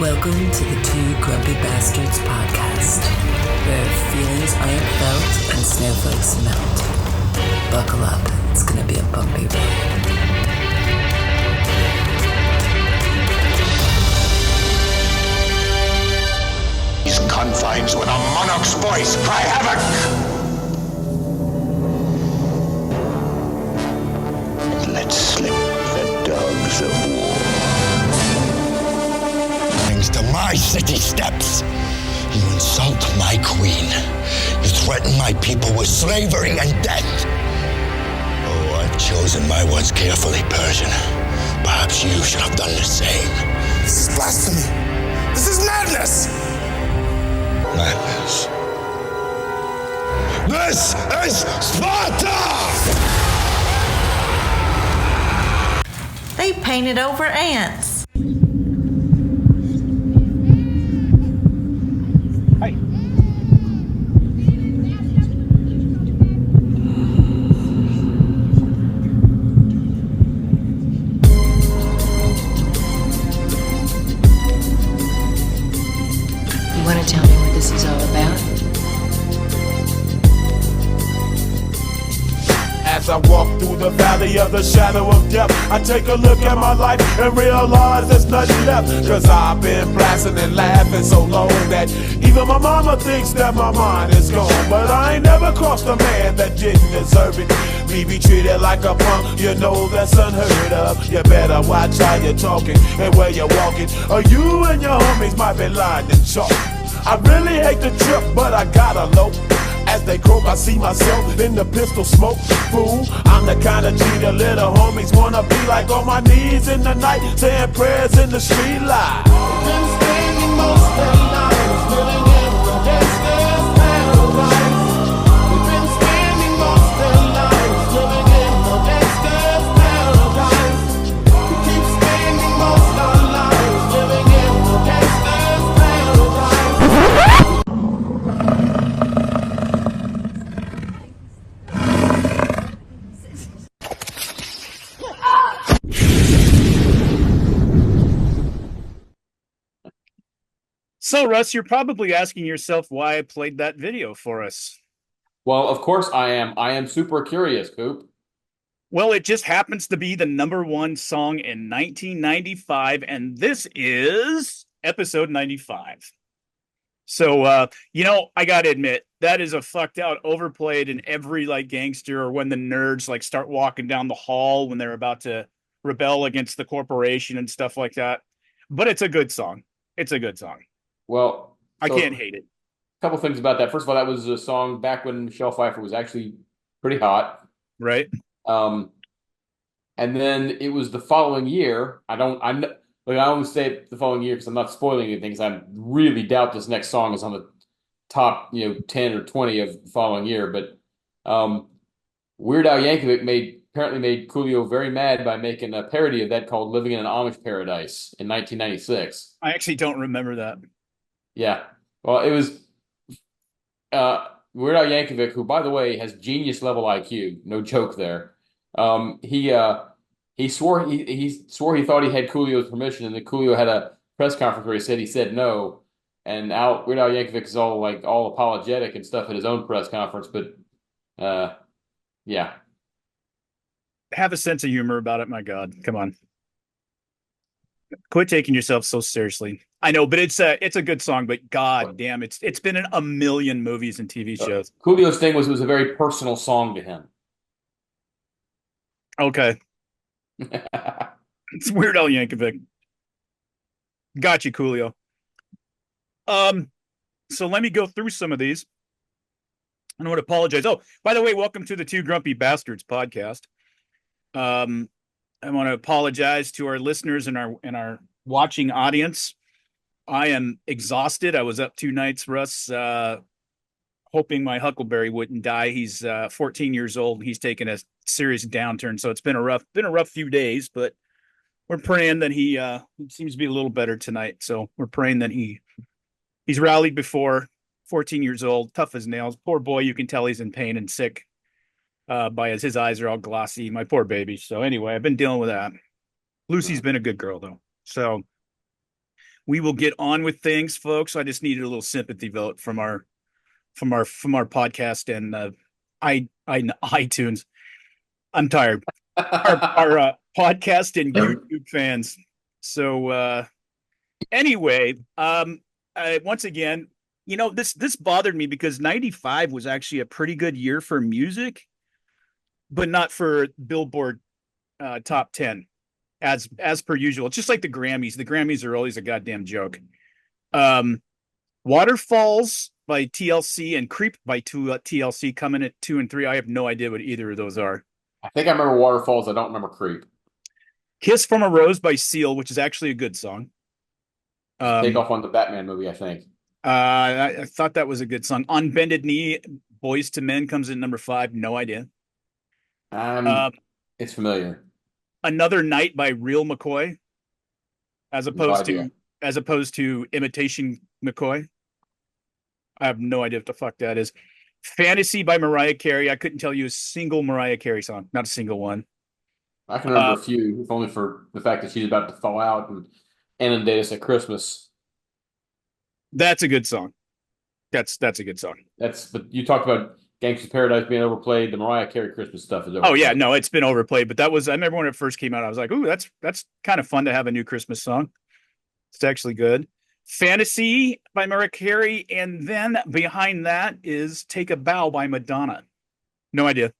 Welcome to the Two Grumpy Bastards podcast, where feelings aren't felt and snowflakes melt. Buckle up, it's gonna be a bumpy ride. These confines with a monarch's voice cry havoc! Let slip the dogs of war. To my city steps. You insult my queen. You threaten my people with slavery and death. Oh, I've chosen my words carefully, Persian. Perhaps you should have done the same. This is blasphemy. This is madness. Madness. This is Sparta! They painted over ants. Tell me what this is all about. As I walk through the valley of the shadow of death, I take a look at my life and realize there's nothing left. Cause I've been blasting and laughing so long that even my mama thinks that my mind is gone. But I ain't never crossed a man that didn't deserve it. Me be treated like a punk, you know that's unheard of. You better watch how you're talking and where you're walking, or you and your homies might be lying in chalk. I really hate the trip, but I gotta low. As they croak, I see myself in the pistol smoke. Fool, I'm the kind of G the little homies wanna be like, on my knees in the night, saying prayers in the street light. Been spending most of their lives living in the gangster's paradise. We've been spending most of their lives living in the gangster's paradise. We keep spending most of our lives living in the gangster's paradise. So, Russ, you're probably asking yourself why I played that video for us. Well, of course I am. I am super curious, Koop. Well, it just happens to be the #1 song in 1995, and this is episode 95. So, I got to admit, that is a fucked out, overplayed in every, gangster, or when the nerds, start walking down the hall when they're about to rebel against the corporation and stuff like that. But it's a good song. It's a good song. Well, I can't hate it. A couple things about that. First of all, that was a song back when Michelle Pfeiffer was actually pretty hot. Right. And then it was the following year. I only say the following year because I'm not spoiling anything, because I really doubt this next song is on the top, 10 or 20 of the following year. But Weird Al Yankovic apparently made Coolio very mad by making a parody of that called "Living in an Amish Paradise" in 1996. I actually don't remember that. Yeah. Well, it was Weird Al Yankovic, who, by the way, has genius level IQ. No joke there. He swore he thought he had Coolio's permission, and then Coolio had a press conference where he said no. And Weird Al Yankovic is all apologetic and stuff at his own press conference, but yeah. Have a sense of humor about it, my God. Come on. Quit taking yourself so seriously. I know, but it's a good song, but God damn, it's been in a million movies and TV shows. Coolio's thing was it was a very personal song to him. Okay. It's Weird Al Yankovic. Got you, Coolio. So let me go through some of these. I want to apologize. Oh, by the way, welcome to the Two Grumpy Bastards podcast. I want to apologize to our listeners and our watching audience. I am exhausted. I was up 2 nights, Russ, hoping my huckleberry wouldn't die. He's 14 years old. He's taken a serious downturn, so it's been a rough few days. But we're praying that he seems to be a little better tonight. So we're praying that he's rallied before. 14 years old, tough as nails. Poor boy, you can tell he's in pain and sick. By his eyes are all glossy. My poor baby. So anyway, I've been dealing with that. Lucy's been a good girl though. So we will get on with things, folks. I just needed a little sympathy vote from our podcast and iTunes. I'm tired. Our podcast and YouTube fans. So anyway, once again, this bothered me because 95 was actually a pretty good year for music, but not for Billboard top 10 as per usual. It's just like the Grammys. The Grammys are always a goddamn joke. Waterfalls by TLC and Creep by TLC coming at 2 and 3. I have no idea what either of those are. I think I remember Waterfalls. I don't remember Creep. Kiss from a Rose by Seal, which is actually a good song. Take off on the Batman movie, I think. I thought that was a good song. On Bended Knee, Boys to Men comes in number 5. No idea. It's familiar. Another Night by Real McCoy, as opposed to Imitation McCoy. I have no idea what the fuck that is. Fantasy by Mariah Carey. I couldn't tell you a single Mariah Carey song. Not a single one. I can remember a few, if only for the fact that she's about to thaw out and inundate us at Christmas. That's a good song. That's a good song. But you talked about Gangsta's Paradise being overplayed. The Mariah Carey Christmas stuff is overplayed. Oh yeah, no, it's been overplayed. But I remember when it first came out, I was like, ooh, that's kind of fun to have a new Christmas song. It's actually good. Fantasy by Mariah Carey, and then behind that is Take a Bow by Madonna. No idea.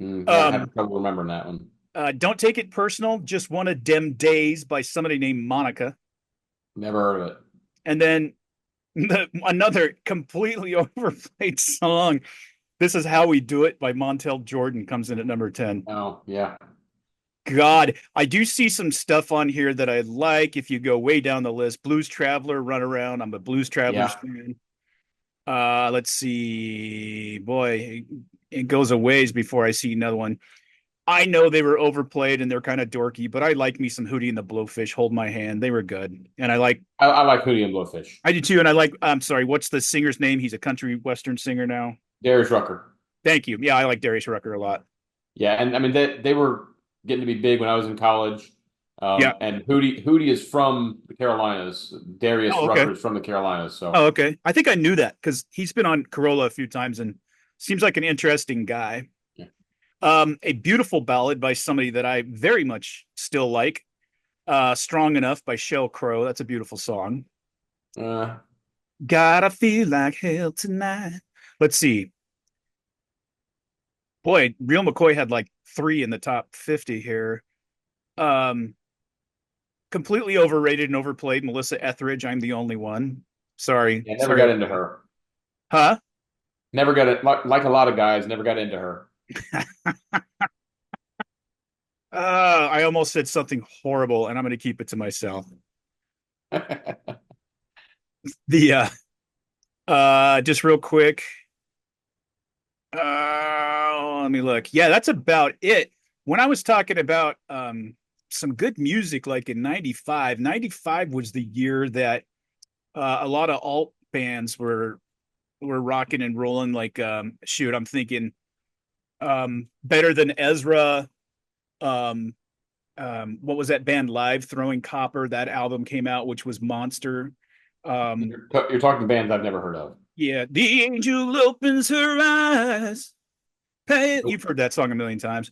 I have trouble remembering that one. Don't Take It Personal, Just One of Dem Days by somebody named Monica. Never heard of it. And then another completely overplayed song, This Is How We Do It by Montel Jordan, comes in at number 10. Oh, yeah. God, I do see some stuff on here that I like. If you go way down the list, Blues Traveler, Run Around. I'm a Blues Travelers fan. Let's see. Boy, it goes a ways before I see another one. I know they were overplayed and they're kind of dorky, but I like me some Hootie and the Blowfish. Hold My Hand. They were good. And I like Hootie and Blowfish. I do too. And I'm sorry, what's the singer's name? He's a country western singer now. Darius Rucker. Thank you. Yeah, I like Darius Rucker a lot. Yeah, and I mean they were getting to be big when I was in college. And Hootie is from the Carolinas. Darius Rucker is from the Carolinas. So okay. I think I knew that because he's been on Corolla a few times and seems like an interesting guy. Yeah. A Beautiful Ballad by somebody that I very much still like. Strong Enough by Sheryl Crow. That's a beautiful song. Gotta Feel Like Hell Tonight. Let's see. Boy, Real McCoy had like 3 in the top 50 here. Completely overrated and overplayed. Melissa Etheridge, I'm the Only One. Sorry. Yeah, never got into her. Huh? Never got it. Like a lot of guys, never got into her. I almost said something horrible, and I'm going to keep it to myself. Just real quick. Let me look. Yeah, that's about it. When I was talking about some good music, like in 95 was the year that a lot of alt bands were rocking and rolling. Like, I'm thinking Better Than Ezra. What was that band Live Throwing Copper? That album came out, which was Monster. You're talking bands I've never heard of. Yeah, The Angel Opens Her Eyes. Hey, you've heard that song a million times.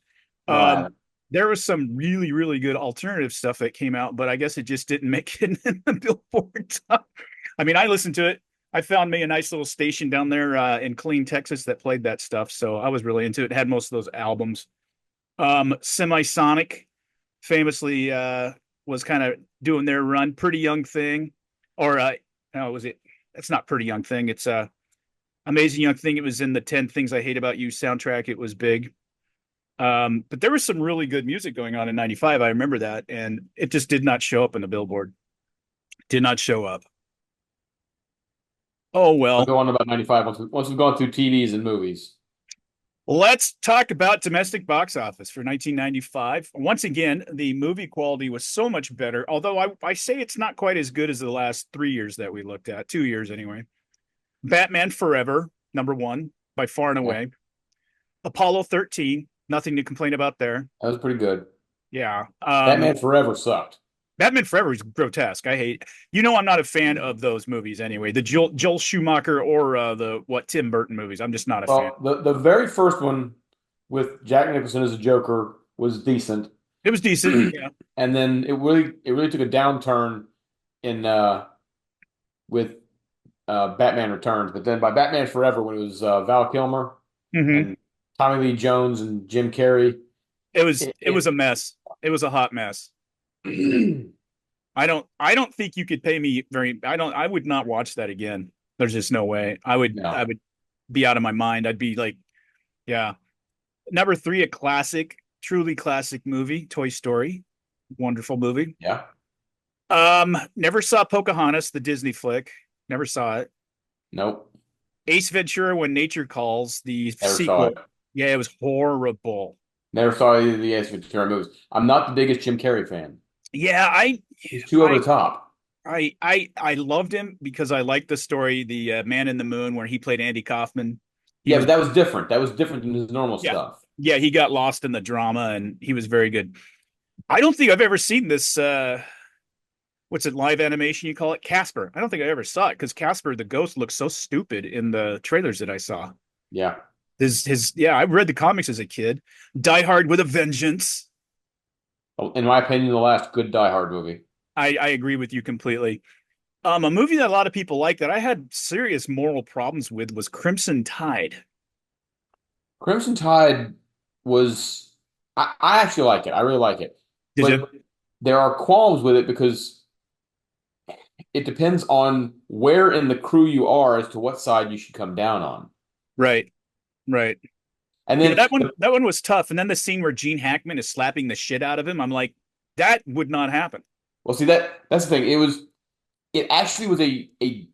There was some really, really good alternative stuff that came out, but I guess it just didn't make it in the Billboard top. I mean, I listened to it. I found me a nice little station down there in Killeen, Texas that played that stuff, so I was really into it. It had most of those albums. Semisonic famously was kind of doing their run. Pretty Young Thing, or was it? It's not Pretty Young Thing. It's Amazing Young Thing. It was in the 10 Things I Hate About You soundtrack. It was big. But there was some really good music going on in 95. I remember that. And it just did not show up in the Billboard. Did not show up. Oh, well. I'll go on about 95 once we've gone through TVs and movies. Let's talk about domestic box office for 1995. Once again, the movie quality was so much better, although I say it's not quite as good as the last 3 years that we looked at, 2 years anyway. Batman Forever, number 1, by far and away. Apollo 13, nothing to complain about there. That was pretty good. Yeah. Batman Forever sucked. Batman Forever is grotesque. I hate. I'm not a fan of those movies anyway. The Joel Schumacher or the Tim Burton movies. I'm just not a fan. Well, the very first one with Jack Nicholson as a Joker was decent. It was decent. Yeah. And then it really took a downturn in with Batman Returns. But then by Batman Forever, when it was Val Kilmer Hmm. and Tommy Lee Jones and Jim Carrey, It was a mess. It was a hot mess. I don't think you could pay me I would not watch that again. There's just no way. I no, would be out of my mind. I'd be like, yeah. Number three, a classic, truly classic movie, Toy Story. Wonderful movie. yeah, Never saw Pocahontas, the Disney flick. Never saw it. nope, Ace Ventura, When Nature Calls, the never saw sequel. it. Yeah, it was horrible. Never saw either of the Ace Ventura movies. I'm not the biggest Jim Carrey fan. Yeah, He's too over the top. I loved him because I liked the story, the Man in the Moon, where he played Andy Kaufman. He Yeah, was but that was different. That was different than his normal Yeah, stuff. yeah, he got lost in the drama, and he was very good. I don't think I've ever seen this. What's it, live animation? You call it Casper? I don't think I ever saw it because Casper the ghost looks so stupid in the trailers that I saw. Yeah. Yeah, I read the comics as a kid. Die Hard with a Vengeance. In my opinion, the last good Die Hard movie. I agree with you completely. A movie that a lot of people like that I had serious moral problems with was Crimson Tide. Crimson Tide was I actually like it. I really like it. Did But you? there are qualms with it because it depends on where in the crew you are as to what side you should come down on. Right, right. And Yeah, then that one was tough. And then the scene where Gene Hackman is slapping the shit out of him, I'm like, that would not happen. well, see that's the thing. It actually was a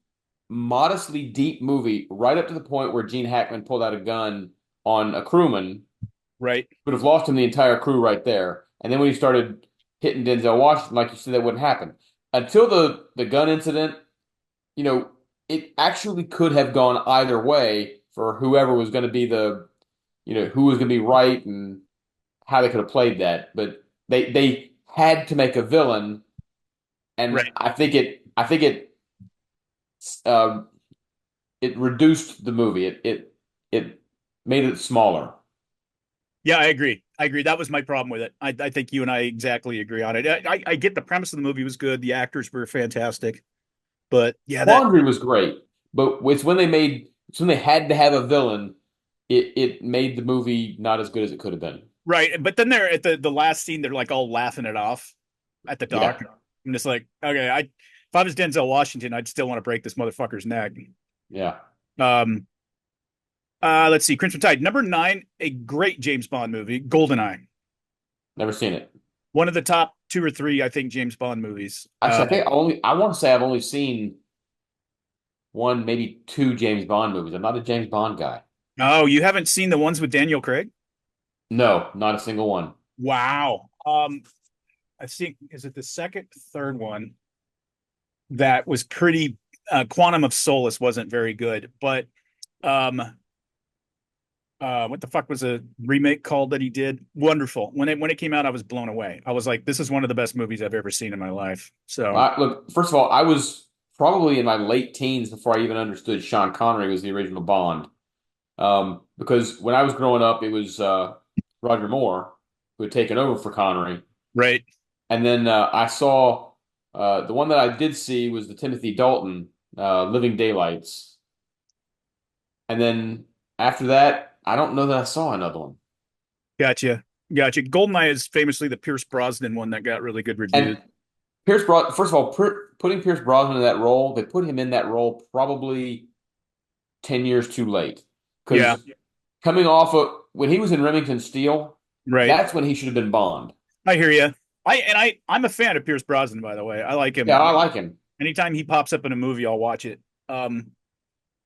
modestly deep movie right up to the point where Gene Hackman pulled out a gun on a crewman. Right. Would have lost him the entire crew right there. And then when he started hitting Denzel Washington, like you said, that wouldn't happen. Until the gun incident, it actually could have gone either way for whoever was going to be who was going to be right and how they could have played that. But they had to make a villain, and Right. uh, it reduced the movie. It made it smaller. Yeah, I agree. I agree. That was my problem with it. I think you and I exactly agree on it. I get the premise of the movie was good. The actors were fantastic. But yeah, Quandary was great, but it's when they had to have a villain, it made the movie not as good as it could have been. right. But then they're at the last scene, they're like all laughing it off at the Yeah, dock. I'm just like, okay, if I was Denzel Washington, I'd still want to break this motherfucker's neck. yeah. Um, let's see, Crimson Tide, number nine, a great James Bond movie, GoldenEye, Never seen it. one of the top two or three, I think, James Bond movies. Actually, I want to say I've only seen one, maybe two James Bond movies. I'm not a James Bond guy. Oh, you haven't seen the ones with Daniel Craig? No, not a single one. Wow. I think is it the second, third one that was pretty. Quantum of Solace wasn't very good, but um, what the fuck was a remake called that he did? Wonderful. When it came out, I was blown away. I was like, this is one of the best movies I've ever seen in my life. So Look, first of all, I was probably in my late teens before I even understood Sean Connery was the original Bond. Because when I was growing up, it was Roger Moore who had taken over for Connery. right. And then I saw the one that I did see was the Timothy Dalton Living Daylights. And then after that, I don't know that I saw another one. Gotcha. Gotcha. GoldenEye is famously the Pierce Brosnan one that got really good reviews. And first of all, putting Pierce Brosnan in that role, they put him in that role probably 10 years too late. Yeah. Because coming off of when he was in Remington Steele, Right. that's when he should have been Bond. I hear you. I'm a fan of Pierce Brosnan, by the way. I like him. Yeah, I like him. Anytime he pops up in a movie, I'll watch it.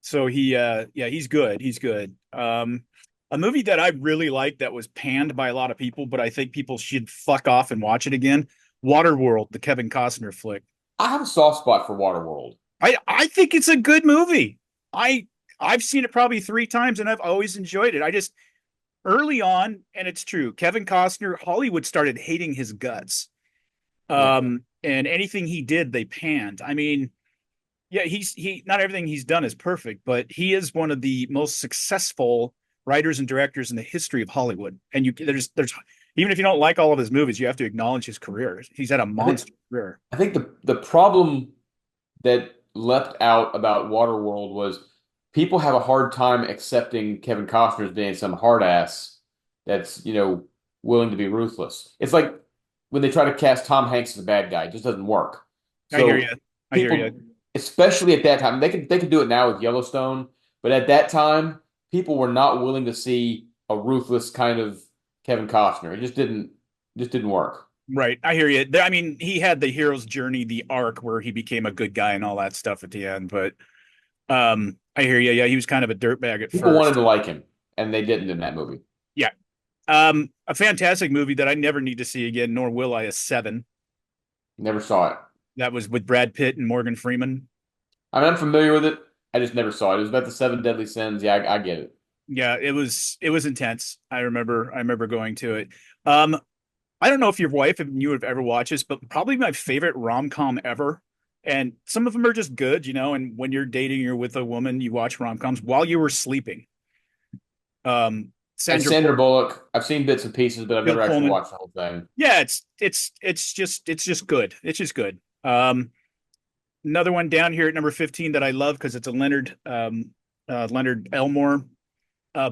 So he's good. He's good. A movie that I really like that was panned by a lot of people, but I think people should fuck off and watch it again. Waterworld, the Kevin Costner flick. I have a soft spot for Waterworld. I think it's a good movie. I've seen it probably 3 times and I've always enjoyed it. I just early on, and it's true, Kevin Costner, Hollywood started hating his guts. Yeah. and anything he did, they panned. I mean, yeah, he not everything he's done is perfect, but he is one of the most successful writers and directors in the history of Hollywood. And there's even if you don't like all of his movies, you have to acknowledge his career. He's had a I think monster career. I think the problem that left out about Waterworld was people have a hard time accepting Kevin Costner as being some hard ass that's, willing to be ruthless. It's like when they try to cast Tom Hanks as a bad guy, it just doesn't work. I hear So you. I hear people, you. especially at that time, they could do it now with Yellowstone, but at that time, people were not willing to see a ruthless kind of Kevin Costner. It just didn't work. Right. I hear you. I mean, he had the hero's journey, the arc where he became a good guy and all that stuff at the end. But I hear you. Yeah, he was kind of a dirtbag at People wanted first. to like him, and they didn't in that movie. Yeah. A fantastic movie that I never need to see again, nor will I, is Seven. Never saw it. That was with Brad Pitt and Morgan Freeman. I mean, I'm familiar with it. I just never saw it. It was about the seven deadly sins. Yeah, I get it. Yeah, it was intense. I remember going to it. Um, I don't know if your wife and you have ever watched this, but probably my favorite rom-com ever. And some of them are just good, and when you're dating, you're with a woman, you watch rom-coms while you were sleeping. And Sandra Sandra Bullock, Bullock, I've seen bits and pieces, but I've Bill never actually Pullman. watched the whole thing. Yeah, it's just good. It's just good. Another one down here at number 15 that I love because it's a Leonard Elmore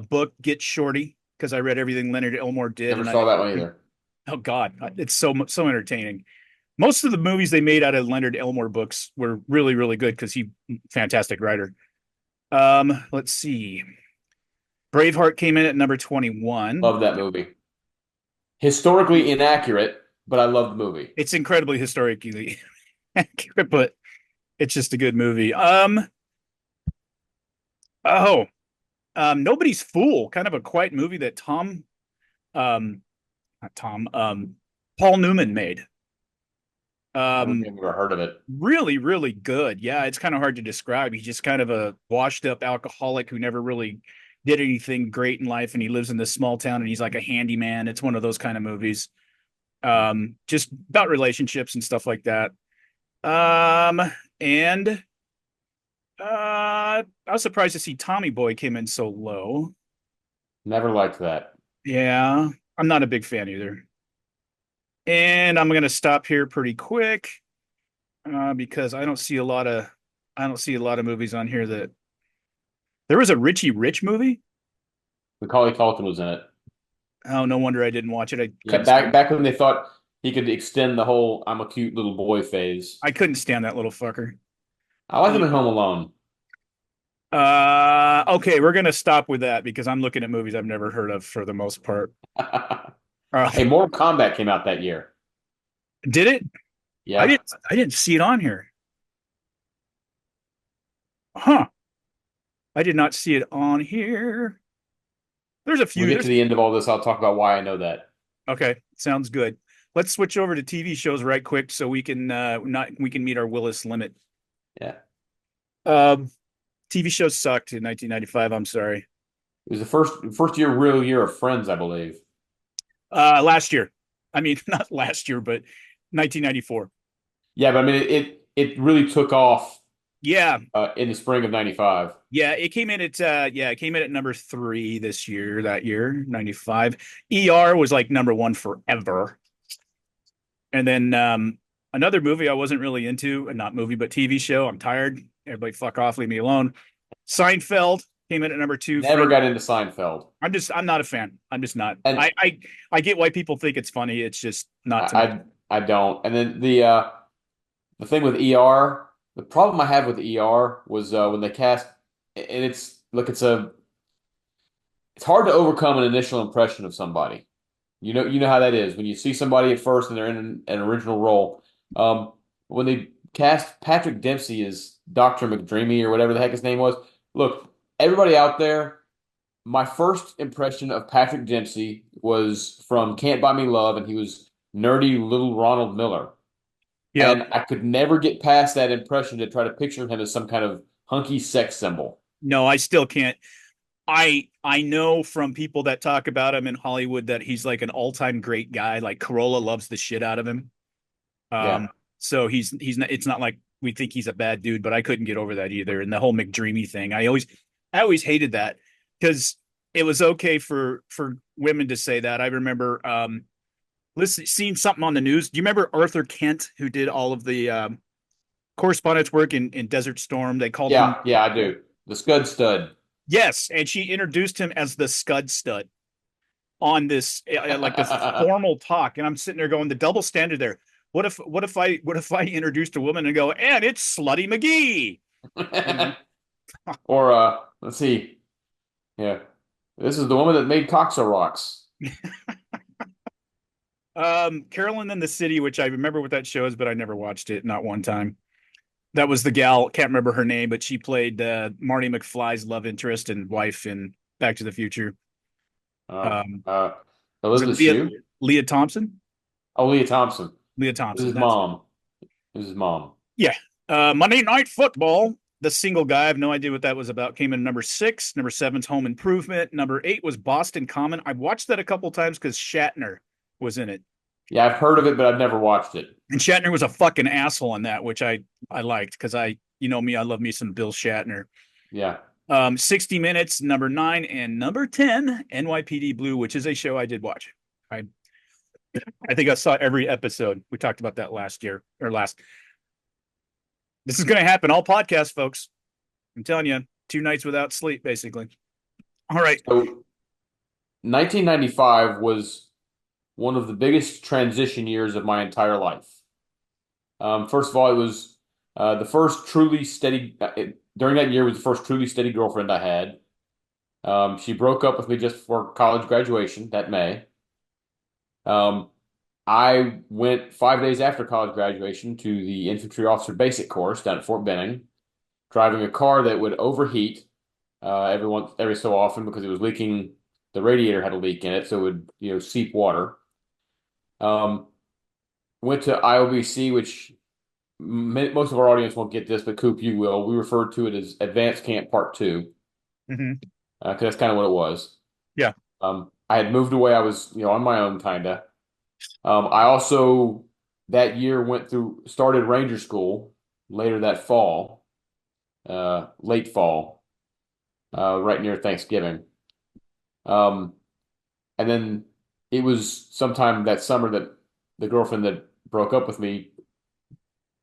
book, Get Shorty, because I read everything Leonard Elmore did, Never and saw that one either. oh God, it's so entertaining. Most of the movies they made out of Leonard Elmore books were really, really good because he fantastic writer. Let's see. Braveheart came in at number 21. Love that movie. Historically inaccurate, but I love the movie. It's incredibly historically accurate, but it's just a good movie. Oh, Nobody's Fool, kind of a quiet movie that not Tom, Paul Newman made. I don't think I've ever heard of it. Really, really good. Yeah, it's kind of hard to describe. He's just kind of a washed up alcoholic who never really did anything great in life, and he lives in this small town and he's like a handyman. It's one of those kind of movies. Just about relationships and stuff like that. And I was surprised to see Tommy Boy came in so low. Never liked that. Yeah, I'm not a big fan either. And I'm gonna stop here pretty quick because I don't see a lot of movies on here that there was a Richie Rich movie. Macaulay Culkin was in it. Oh, no wonder I didn't watch it. I Yeah, couldn't stand, back when they thought he could extend the whole "I'm a cute little boy" phase. I couldn't stand that little fucker. I like him in Home Alone. Okay, we're gonna stop with that because I'm looking at movies I've never heard of for the most part. Hey, Mortal Kombat came out that year. Did it? I Yeah, didn't. I didn't see it on here. Huh? I did not see it on here. There's a we'll few. get to the end of all this. I'll talk about why I know that. Okay, sounds good. Let's switch over to TV shows right quick so we can not we can meet our Willis limit. Yeah, Um, TV shows sucked in 1995. I'm sorry. it was the first real year of Friends, I believe. Last year. I mean, not last year, but 1994. Yeah, but I mean it really took off Yeah, in the spring of '95. yeah. It came in at number 3 this year. That year, 95. ER was like number 1 forever. And then another movie I wasn't really into, not movie, but TV show. I'm tired. Everybody fuck off, leave me alone. Seinfeld came in at number 2. Never got into Seinfeld. I'm not a fan. I'm just not. And I get why people think it's funny. It's just not to me. I don't. And then the thing with ER, the problem I had with ER was when they cast, and it's hard to overcome an initial impression of somebody. You know how that is when you see somebody at first and they're in an original role. When they cast Patrick Dempsey as Dr. McDreamy or whatever the heck his name was, look, everybody out there, my first impression of Patrick Dempsey was from Can't Buy Me Love, and he was nerdy little Ronald Miller. Yeah. And I could never get past that impression to try to picture him as some kind of hunky sex symbol. No, I still can't. I know from people that talk about him in Hollywood that he's like an all-time great guy. Like Corolla loves the shit out of him. Yeah. So he's not. It's not like we think he's a bad dude, but I couldn't get over that either. And the whole McDreamy thing, I always hated that because it was okay for women to say that. I remember seeing something on the news. Do you remember Arthur Kent, who did all of the correspondence work in Desert Storm? They called him. Yeah, I do. The Scud Stud. Yes, and she introduced him as the Scud Stud on this like this formal talk, and I'm sitting there going, the double standard there. What if I introduced a woman and go, and it's Slutty McGee? You know? Or let's see. Yeah. This is the woman that made Coxa Rocks. Carolyn in the City, which I remember what that show is, but I never watched it, not one time. That was the gal, can't remember her name, but she played Marty McFly's love interest and wife in Back to the Future. Elizabeth Shue? Leah Thompson? Oh, Leah Thompson. Leah Thompson. This is mom. This is mom. Yeah. Monday Night Football, the single guy, I have no idea what that was about, came in number 6. Number 7's Home Improvement. Number 8 was Boston Common. I watched that a couple times because Shatner was in it. Yeah, I've heard of it, but I've never watched it. And Shatner was a fucking asshole in that, which I liked because you know me, I love me some Bill Shatner. Yeah. 60 Minutes, number 9, and number 10, NYPD Blue, which is a show I did watch. I think I saw every episode. We talked about that last. This is going to happen all podcasts, folks. I'm telling you, 2 nights without sleep, basically. All right. So 1995 was one of the biggest transition years of my entire life. First of all, it was the first truly steady, during that year was the first truly steady girlfriend I had. She broke up with me just before college graduation that May. I went 5 days after college graduation to the infantry officer basic course down at Fort Benning, driving a car that would overheat every so often because it was leaking. The radiator had a leak in it, so it would seep water. Went to IOBC, which most of our audience won't get this, but Koop, you will. We refer to it as Advanced Camp Part 2. Mm-hmm. Because that's kind of what it was. Yeah. I had moved away. I was, on my own, kind of. I also, that year, started Ranger School later that fall, late fall, right near Thanksgiving. And then it was sometime that summer that the girlfriend that broke up with me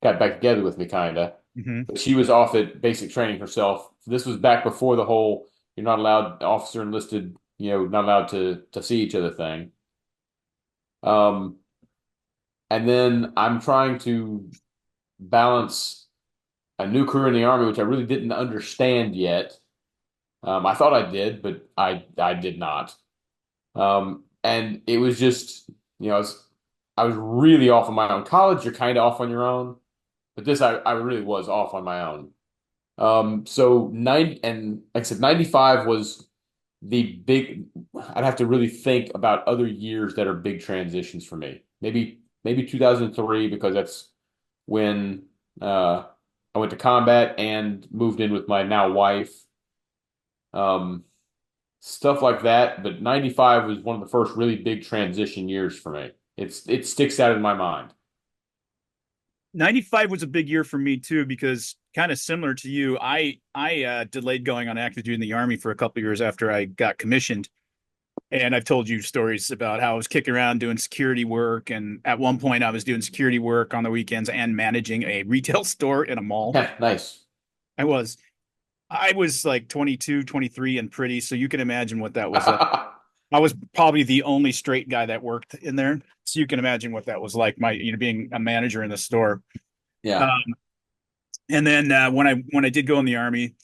got back together with me, kind of. Mm-hmm. But she was off at basic training herself. This was back before the whole you're not allowed, officer enlisted, not allowed to see each other thing. And then I'm trying to balance a new career in the Army, which I really didn't understand yet. I thought I did, but I did not. And it was just, I was really off on my own. College, you're kind of off on your own, but this I really was off on my own. So like I said, 95 was the big. I'd have to really think about other years that are big transitions for me. Maybe 2003 because that's when I went to combat and moved in with my now wife. Stuff like that. But 95 was one of the first really big transition years for me. It sticks out in my mind. 95 was a big year for me too, because kind of similar to you, I delayed going on active duty in the Army for a couple of years after I got commissioned. And I've told you stories about how I was kicking around doing security work. And at one point I was doing security work on the weekends and managing a retail store in a mall. Yeah, nice. I was like 22, 23 and pretty. So you can imagine what that was like. I was probably the only straight guy that worked in there. So you can imagine what that was like, being a manager in the store. Yeah. And then when I did go in the Army,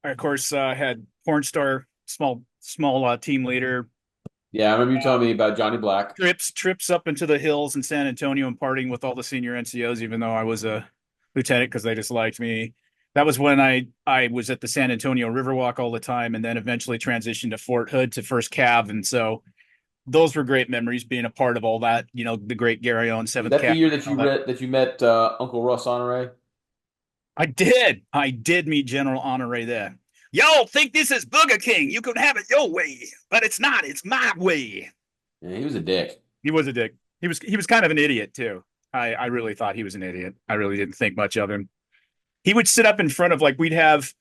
I, of course, had porn star, small team leader. Yeah, I remember you telling me about Johnny Black. Trips up into the hills in San Antonio and partying with all the senior NCOs, even though I was a lieutenant because they just liked me. That was when I was at the San Antonio Riverwalk all the time, and then eventually transitioned to Fort Hood to First Cav. And so those were great memories, being a part of all that, the great Gary Owen, 7th Cav. That the year that you met Uncle Russ Honore? I did meet General Honore there. Y'all think this is Burger King. You can have it your way, but it's not. It's my way. Yeah, he was a dick. He was a dick. He was kind of an idiot too. I really thought he was an idiot. I really didn't think much of him. He would sit up in front of, like, we'd have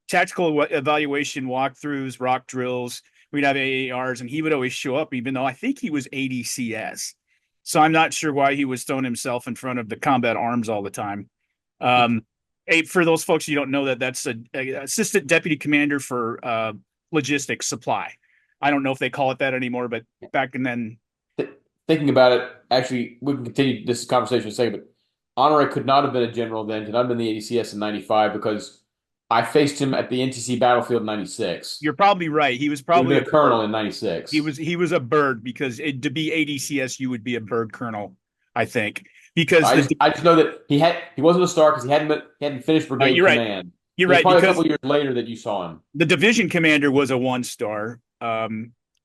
tactical evaluation walkthroughs, rock drills. We'd have AARs, and he would always show up, even though I think he was ADCS. So I'm not sure why he was throwing himself in front of the combat arms all the time. For those folks you don't know, that's a assistant deputy commander for logistics supply. I don't know if they call it that anymore, but back then. Thinking about it, actually, we can continue this conversation in a second, but Honore could not have been a general then, could not have been the ADCS in 95 because I faced him at the NTC battlefield in 96. You're probably right. He was He would probably have been a colonel in 96. He was a bird, because to be ADCS, you would be a bird colonel, I think. Because I just know that he wasn't a star because he hadn't finished brigade you're right. command. You're It was right, probably a because couple years later that you saw him. the division commander was a 1-star.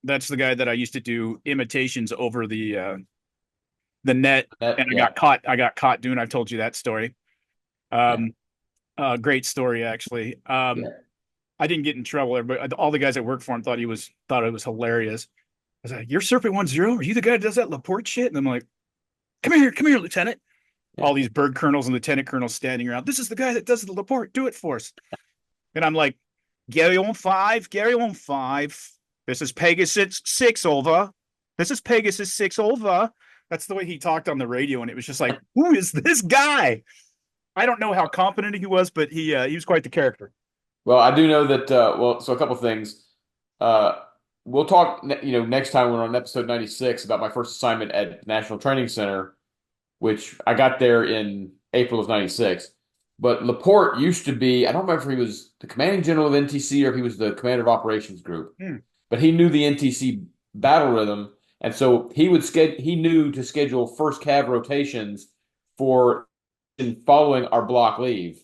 That's the guy that I used to do imitations over the net, and I got caught doing. I've told you that story. Great story, actually. I didn't get in trouble, but all the guys that worked for him thought it was hilarious. I was like, "You're Serpent 10? Are you the guy that does that Laporte shit?" And I'm like, come here, Lieutenant." Yeah. All these bird colonels and lieutenant colonels standing around. "This is the guy that does the Laporte. Do it for us." And I'm like, Gary on 5. This is Pegasus 6 over. This is Pegasus 6 over. That's the way he talked on the radio, and it was just like, who is this guy? I don't know how competent he was, but he was quite the character. Well, I do know that. So a couple things. We'll talk. Next time we're on episode 96 about my first assignment at National Training Center, which I got there in April of 96. But Laporte used to be. I don't remember if he was the commanding general of NTC or if he was the commander of operations group. But he knew the NTC battle rhythm, and so he knew to schedule first cav rotations for following our block leave,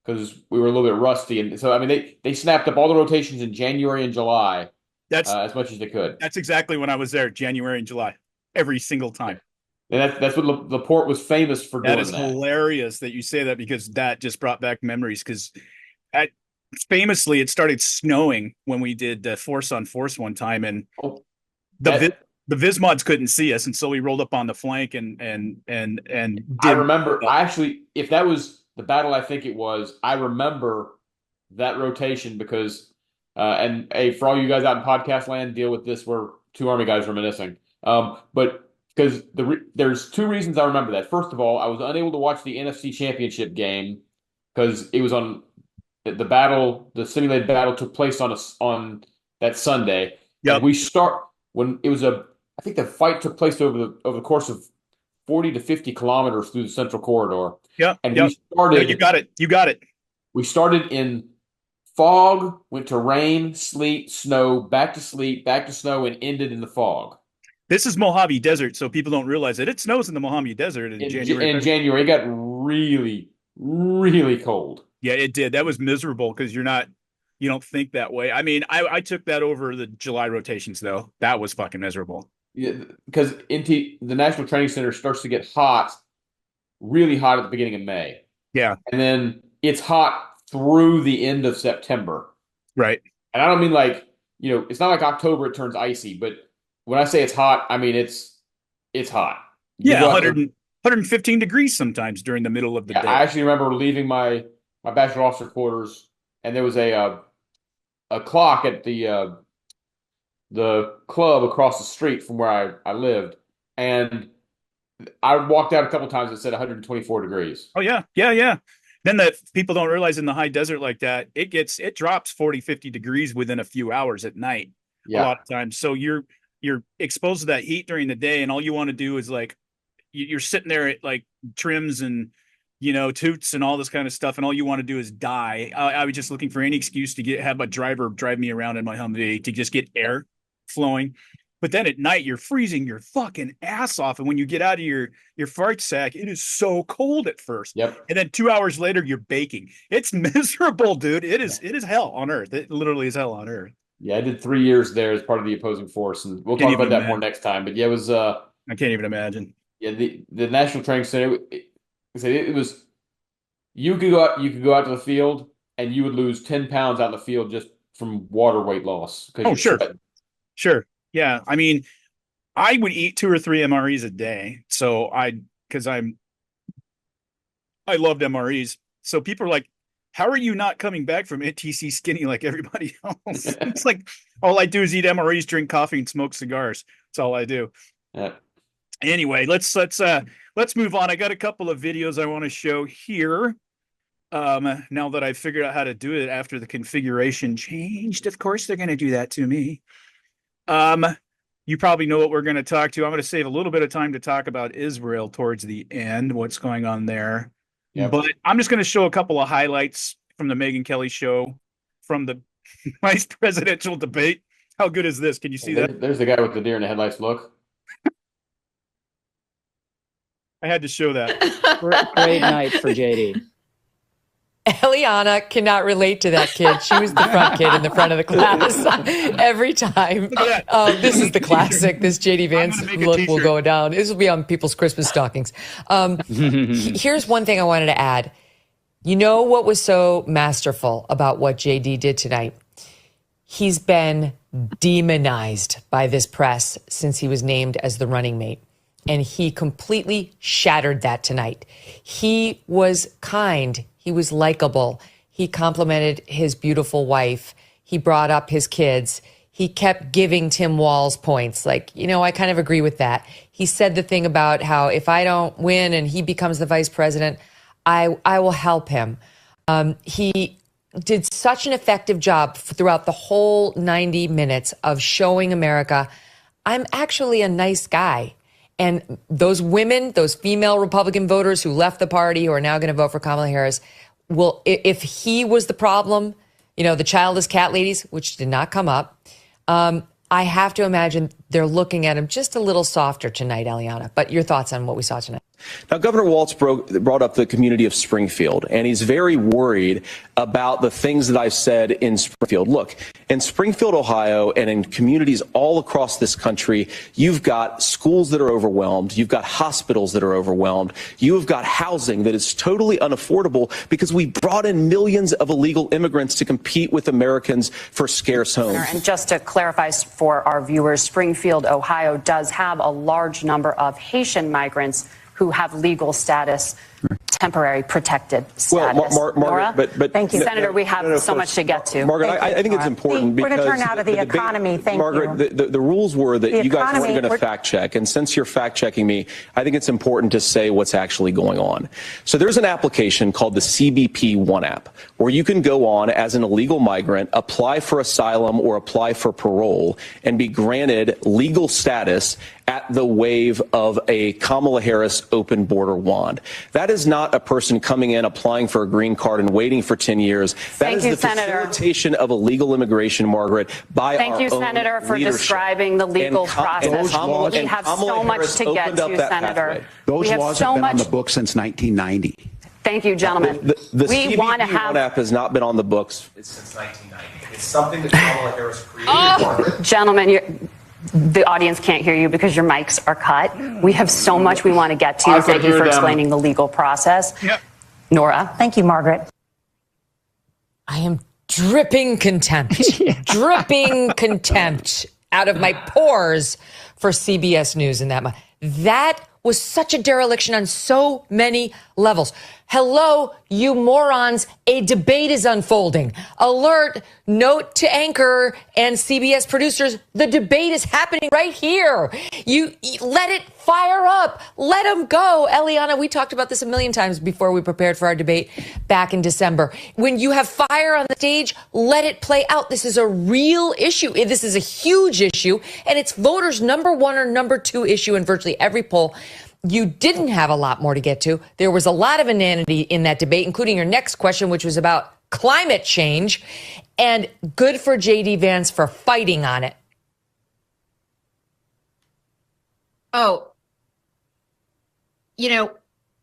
because we were a little bit rusty. And so, I mean, they snapped up all the rotations in January and July. That's as much as they could. That's exactly when I was there, January and July, every single time. And that's what Laporte was famous for doing. That is hilarious that you say that, because that just brought back memories. Because famously, it started snowing when we did Force on Force one time, and the Vismods couldn't see us, and so we rolled up on the flank and I remember. If that was the battle, I think it was. I remember that rotation because, and hey, for all you guys out in podcast land, deal with this. We're two Army guys reminiscing. But because there's two reasons I remember that. First of all, I was unable to watch the NFC Championship game because it was on the simulated battle took place on that Sunday. Yeah, I think the fight took place over the course of 40 to 50 kilometers through the Central Corridor. Yeah. And we started. Yeah, you got it. We started in fog, went to rain, sleet, snow, back to sleet, back to snow, and ended in the fog. This is Mojave Desert, so people don't realize that it snows in the Mojave Desert in January. In January, it got really, really cold. Yeah, it did. That was miserable because you don't think that way. I mean, I took that over the July rotations, though. That was fucking miserable. Yeah, because the National Training Center starts to get hot, really hot at the beginning of May. Yeah. And then it's hot through the end of September. Right. And I don't mean like, it's not like October it turns icy, but when I say it's hot, I mean it's hot. Yeah, 115 degrees sometimes during the middle of the day. I actually remember leaving my bachelor officer quarters, and there was a clock at the club across the street from where I lived, and I walked out a couple times and it said 124 degrees. Oh yeah. Then the people don't realize in the high desert like that, it drops 40, 50 degrees within a few hours at night. Yeah. A lot of times. So you're exposed to that heat during the day, and all you want to do is like you're sitting there at like trims and toots and all this kind of stuff, and all you want to do is die. I was just looking for any excuse to have a driver drive me around in my Humvee to just get air flowing. But then at night you're freezing your fucking ass off, and when you get out of your fart sack, it is so cold at first. Yep. And then 2 hours later you're baking. It's miserable, dude. It is hell on earth. It literally is hell on earth. Yeah, I did 3 years there as part of the opposing force, and we'll talk about that more next time. But yeah, it was. I can't even imagine. Yeah, the National Training Center. It was. You could go out to the field, and you would lose 10 pounds out in the field just from water weight loss. Oh, sure, yeah. I mean, I would eat 2 or 3 MREs a day, so I because I loved MREs. So people are like, how are you not coming back from NTC skinny like everybody else? It's like, all I do is eat MREs, drink coffee, and smoke cigars. That's all I do. Yeah. Anyway, let's move on. I got a couple of videos I want to show here. Now that I've figured out how to do it after the configuration changed, of course they're going to do that to me. You probably know what we're going to talk to. I'm going to save a little bit of time to talk about Israel towards the end, what's going on there. Yep. But I'm just going to show a couple of highlights from the Megyn Kelly show from the vice presidential debate. How good is this? Can you see that? There's the guy with the deer in the headlights look. I had to show that. Great night for JD. Eliana cannot relate to that kid. She was the front kid in the front of the class every time. This is the classic. This JD Vance look will go down. This will be on people's Christmas stockings. Here's one thing I wanted to add. You know what was so masterful about what JD did tonight? He's been demonized by this press since he was named as the running mate. And he completely shattered that tonight. He was kind. He was likable. He complimented his beautiful wife. He brought up his kids. He kept giving Tim Walz points. Like, I kind of agree with that. He said the thing about how if I don't win and he becomes the vice president, I will help him. He did such an effective job throughout the whole 90 minutes of showing America, I'm actually a nice guy. And those women, those female Republican voters who left the party, who are now going to vote for Kamala Harris, will, if he was the problem, the childless cat ladies, which did not come up, I have to imagine they're looking at him just a little softer tonight, Eliana. But your thoughts on what we saw tonight? Now, Governor Walz brought up the community of Springfield, and he's very worried about the things that I've said in Springfield. Look, in Springfield, Ohio, and in communities all across this country, you've got schools that are overwhelmed. You've got hospitals that are overwhelmed. You've got housing that is totally unaffordable because we brought in millions of illegal immigrants to compete with Americans for scarce homes. And just to clarify for our viewers, Springfield, Ohio does have a large number of Haitian migrants who have legal status, temporary protected status. Well, Margaret, but thank you, Senator. We have so much to get to. Margaret, I think it's important because we're going to turn out of the economy. Thank Margaret, you. The rules were that you guys weren't going to fact check, and since you're fact checking me, I think it's important to say what's actually going on. So there's an application called the CBP One app, where you can go on as an illegal migrant, apply for asylum or apply for parole, and be granted legal status at the wave of a Kamala Harris open border wand. That is not a person coming in, applying for a green card and waiting for 10 years. That is the facilitation of illegal immigration, Margaret, by our own Thank you, Senator, for describing the legal process. We have so much to get to, Senator. Those laws have been on the books since 1990. Thank you, gentlemen. The CBP One app has not been on the books since 1990. It's something that Kamala Harris created. Gentlemen, the audience can't hear you because your mics are cut. We have so much we want to get to. Thank you for explaining the legal process. Yep. Nora. Thank you, Margaret. I am dripping contempt, dripping contempt out of my pores for CBS News and that. That was such a dereliction on so many levels. Hello, you morons. A debate is unfolding. Alert, note to anchor and CBS producers. The debate is happening right here. You let it fire up. Let them go. Eliana, we talked about this a million times before we prepared for our debate back in December. When you have fire on the stage, let it play out. This is a real issue. This is a huge issue, and it's voters' number one or number two issue in virtually every poll. You didn't have a lot more to get to. There was a lot of inanity in that debate, including your next question, which was about climate change. And good for J.D. Vance for fighting on it. Oh,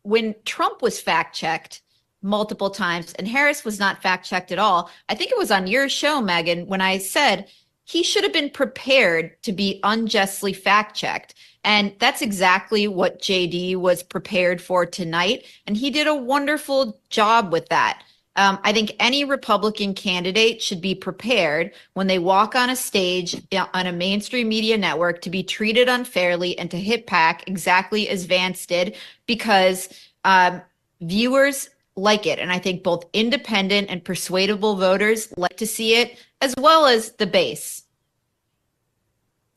when Trump was fact-checked multiple times and Harris was not fact-checked at all, I think it was on your show, Megyn, when I said he should have been prepared to be unjustly fact-checked. And that's exactly what JD was prepared for tonight. And he did a wonderful job with that. I think any Republican candidate should be prepared when they walk on a stage on a mainstream media network to be treated unfairly and to hit back exactly as Vance did, because viewers like it. And I think both independent and persuadable voters like to see it, as well as the base.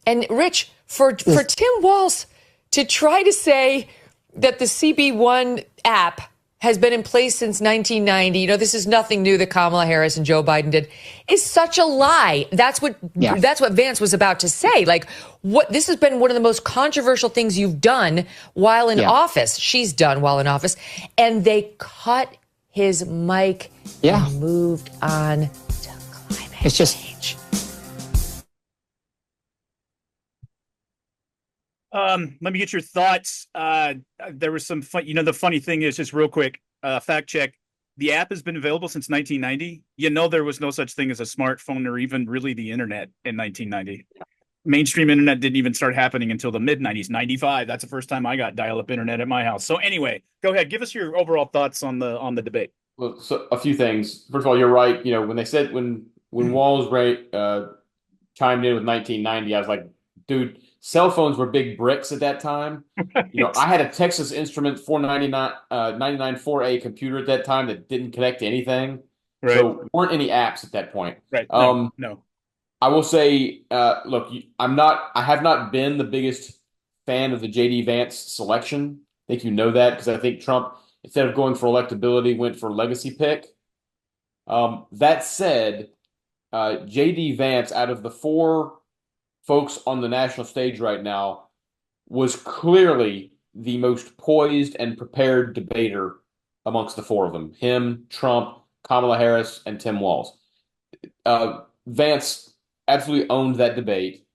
And Rich, for Tim Walz to try to say that the CB1 app has been in place since 1990, this is nothing new that Kamala Harris and Joe Biden did, is such a lie. That's what Vance was about to say. Like, this has been one of the most controversial things you've done while in office. She's done while in office. And they cut his mic and moved on to climate change. Let me get your thoughts. There was some fun, the funny thing is, just real quick, fact check. The app has been available since 1990. There was no such thing as a smartphone or even really the internet in 1990. Mainstream internet didn't even start happening until the mid 90s, 95. That's the first time I got dial-up internet at my house. So anyway, go ahead. Give us your overall thoughts on the debate. Well, so a few things. First of all, you're right. When they said, when Walz chimed in with 1990, I was like, dude, cell phones were big bricks at that time. Right. I had a Texas Instrument 499 4A computer at that time that didn't connect to anything. Right. So weren't any apps at that point. Right. No. I will say, look, I have not been the biggest fan of the JD Vance selection. I think you know that, because I think Trump, instead of going for electability, went for legacy pick. That said, JD Vance, out of the four folks on the national stage right now, was clearly the most poised and prepared debater amongst the four of them. Him, Trump, Kamala Harris, and Tim Walz. Vance absolutely owned that debate.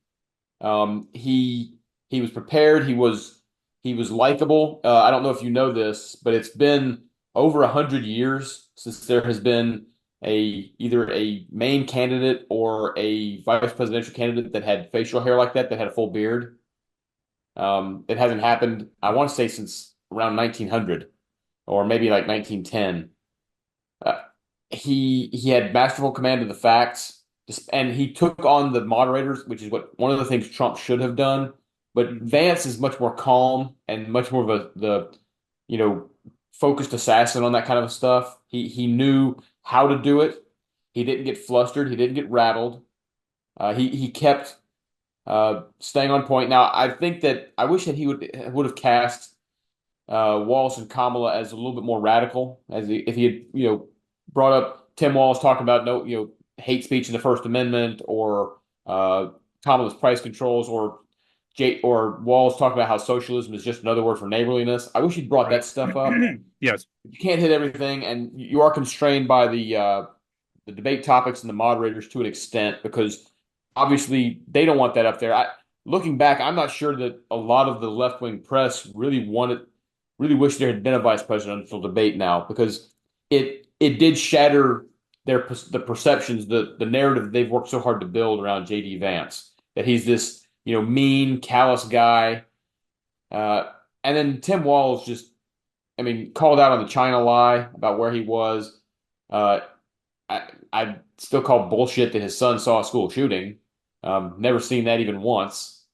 He was prepared. He was likable. I don't know if you know this, but it's been over 100 years since there has been either a main candidate or a vice presidential candidate that had facial hair like that had a full beard. It hasn't happened, I want to say, since around 1900 or maybe like 1910. He had masterful command of the facts, and he took on the moderators, which is one of the things Trump should have done. But Vance is much more calm and much more of the focused assassin on that kind of stuff. He knew how to do it. He didn't get flustered. He didn't get rattled. He kept staying on point. Now, I think that I wish that he would have cast Walz and Kamala as a little bit more radical, if he had brought up Tim Walz talking about hate speech in the First Amendment, or Kamala's price controls, or Walz talking about how socialism is just another word for neighborliness. I wish he'd brought that stuff up. Yes. You can't hit everything, and you are constrained by the debate topics and the moderators to an extent, because obviously they don't want that up there. Looking back, I'm not sure that a lot of the left-wing press really wish there had been a vice presidential debate now, because it did shatter the perceptions, the narrative they've worked so hard to build around JD Vance, that he's this mean, callous guy. And then Tim Walz just, called out on the China lie about where he was. I still call bullshit that his son saw a school shooting. Never seen that even once.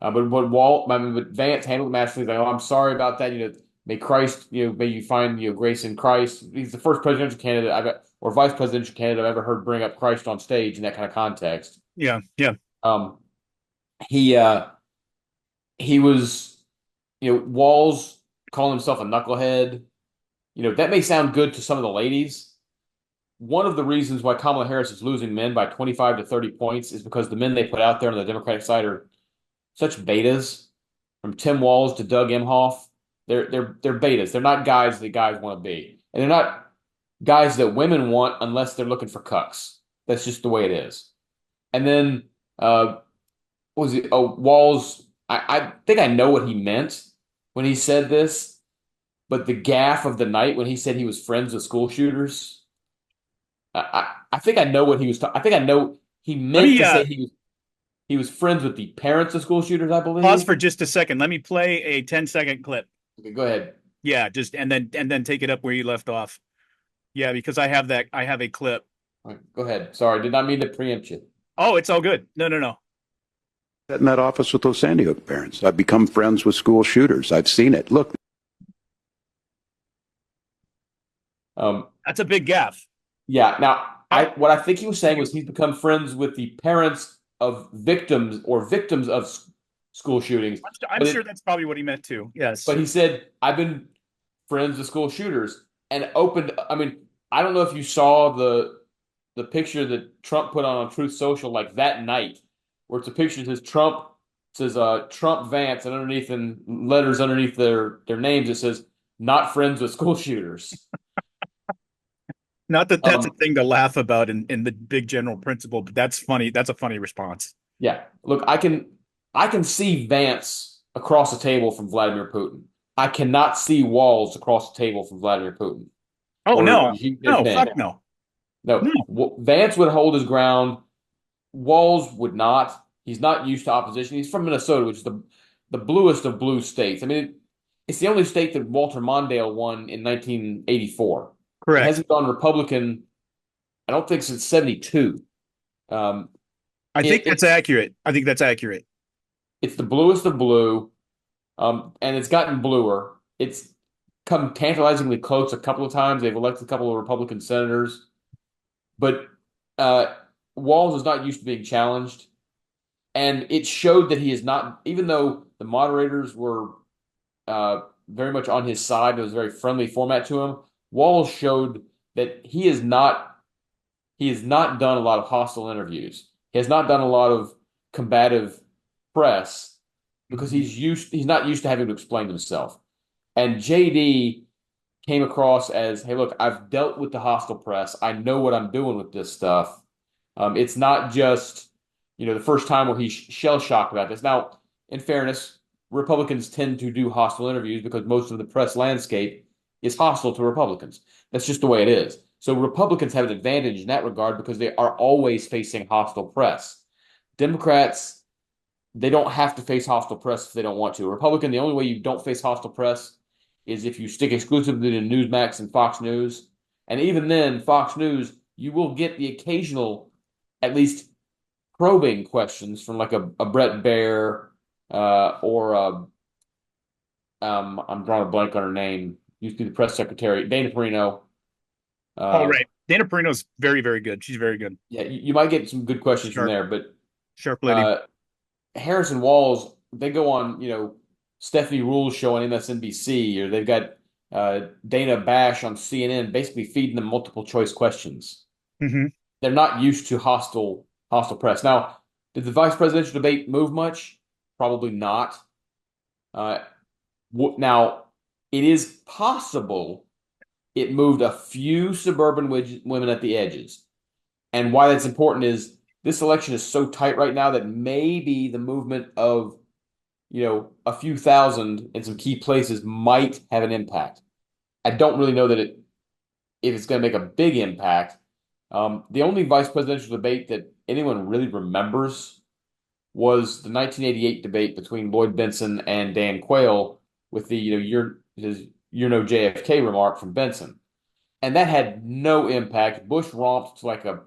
But Vance handled it masterfully. Like, I'm sorry about that. May Christ, may you find grace in Christ. He's the first presidential candidate or vice presidential candidate I've ever heard bring up Christ on stage in that kind of context. Yeah. He was, Walz calling himself a knucklehead. That may sound good to some of the ladies. One of the reasons why Kamala Harris is losing men by 25 to 30 points is because the men they put out there on the Democratic side are such betas, from Tim Walz to Doug Emhoff. They're betas. They're not guys that guys want to be. And they're not guys that women want unless they're looking for cucks. That's just the way it is. And then, Walz, I think I know what he meant when he said this, but the gaffe of the night when he said he was friends with school shooters, I think I know what he was talking. I think I know he meant to say he was friends with the parents of school shooters, I believe. Pause for just a second. Let me play a 10-second clip. Okay, go ahead. Yeah, and then take it up where you left off. Yeah, because I have a clip. All right, go ahead. Sorry, did not mean to preempt you. Oh, it's all good. No. In that office with those Sandy Hook parents. I've become friends with school shooters. I've seen it. Look. That's a big gaffe. Yeah. Now, what I think he was saying was he's become friends with the parents of victims of school shootings. I'm sure that's probably what he meant too. Yes. But he said, I've been friends with school shooters and opened. I mean, I don't know if you saw the picture that Trump put on Truth Social like that night, where it's a picture that says Trump Vance, and underneath in letters underneath their names it says not friends with school shooters. Not that that's a thing to laugh about in the big general principle, but that's funny. That's a funny response. Yeah. Look, I can see Vance across the table from Vladimir Putin. I cannot see Walls across the table from Vladimir Putin. Oh, no. No, fuck no. No. Vance would hold his ground. Walls would not. He's not used to opposition. He's from Minnesota, which is the bluest of blue states. I mean, it's the only state that Walter Mondale won in 1984. Correct. It hasn't gone Republican, I don't think, since 72. I think that's accurate. It's the bluest of blue, and it's gotten bluer. It's come tantalizingly close a couple of times. They've elected a couple of Republican senators. But Walz is not used to being challenged. And it showed that he is not, even though the moderators were very much on his side, it was a very friendly format to him, Walz showed that he has not done a lot of hostile interviews. He has not done a lot of combative press because he's not used to having to explain himself. And JD came across as, hey, look, I've dealt with the hostile press. I know what I'm doing with this stuff. It's not just, the first time where he's shell-shocked about this. Now, in fairness, Republicans tend to do hostile interviews because most of the press landscape is hostile to Republicans. That's just the way it is. So Republicans have an advantage in that regard because they are always facing hostile press. Democrats, they don't have to face hostile press if they don't want to. Republican, the only way you don't face hostile press is if you stick exclusively to Newsmax and Fox News. And even then, Fox News, you will get the occasional, at least probing questions from like a Brett Baer or I'm drawing a blank on her name. Used to be the press secretary, Dana Perino. Right. Dana Perino's very, very good. She's very good. Yeah, you might get some good questions from there, but sharp lady. Harris and Walz, they go on, Stephanie Rule's show on MSNBC, or they've got Dana Bash on CNN, basically feeding them multiple choice questions. Mm-hmm. They're not used to hostile press. Now, did the vice presidential debate move much? Probably not. Now, it is possible it moved a few suburban women at the edges. And why that's important is this election is so tight right now that maybe the movement of, a few thousand in some key places might have an impact. I don't really know that if it's going to make a big impact. The only vice presidential debate that anyone really remembers was the 1988 debate between Lloyd Benson and Dan Quayle with the, his JFK remark from Benson. And that had no impact. Bush romped to like a,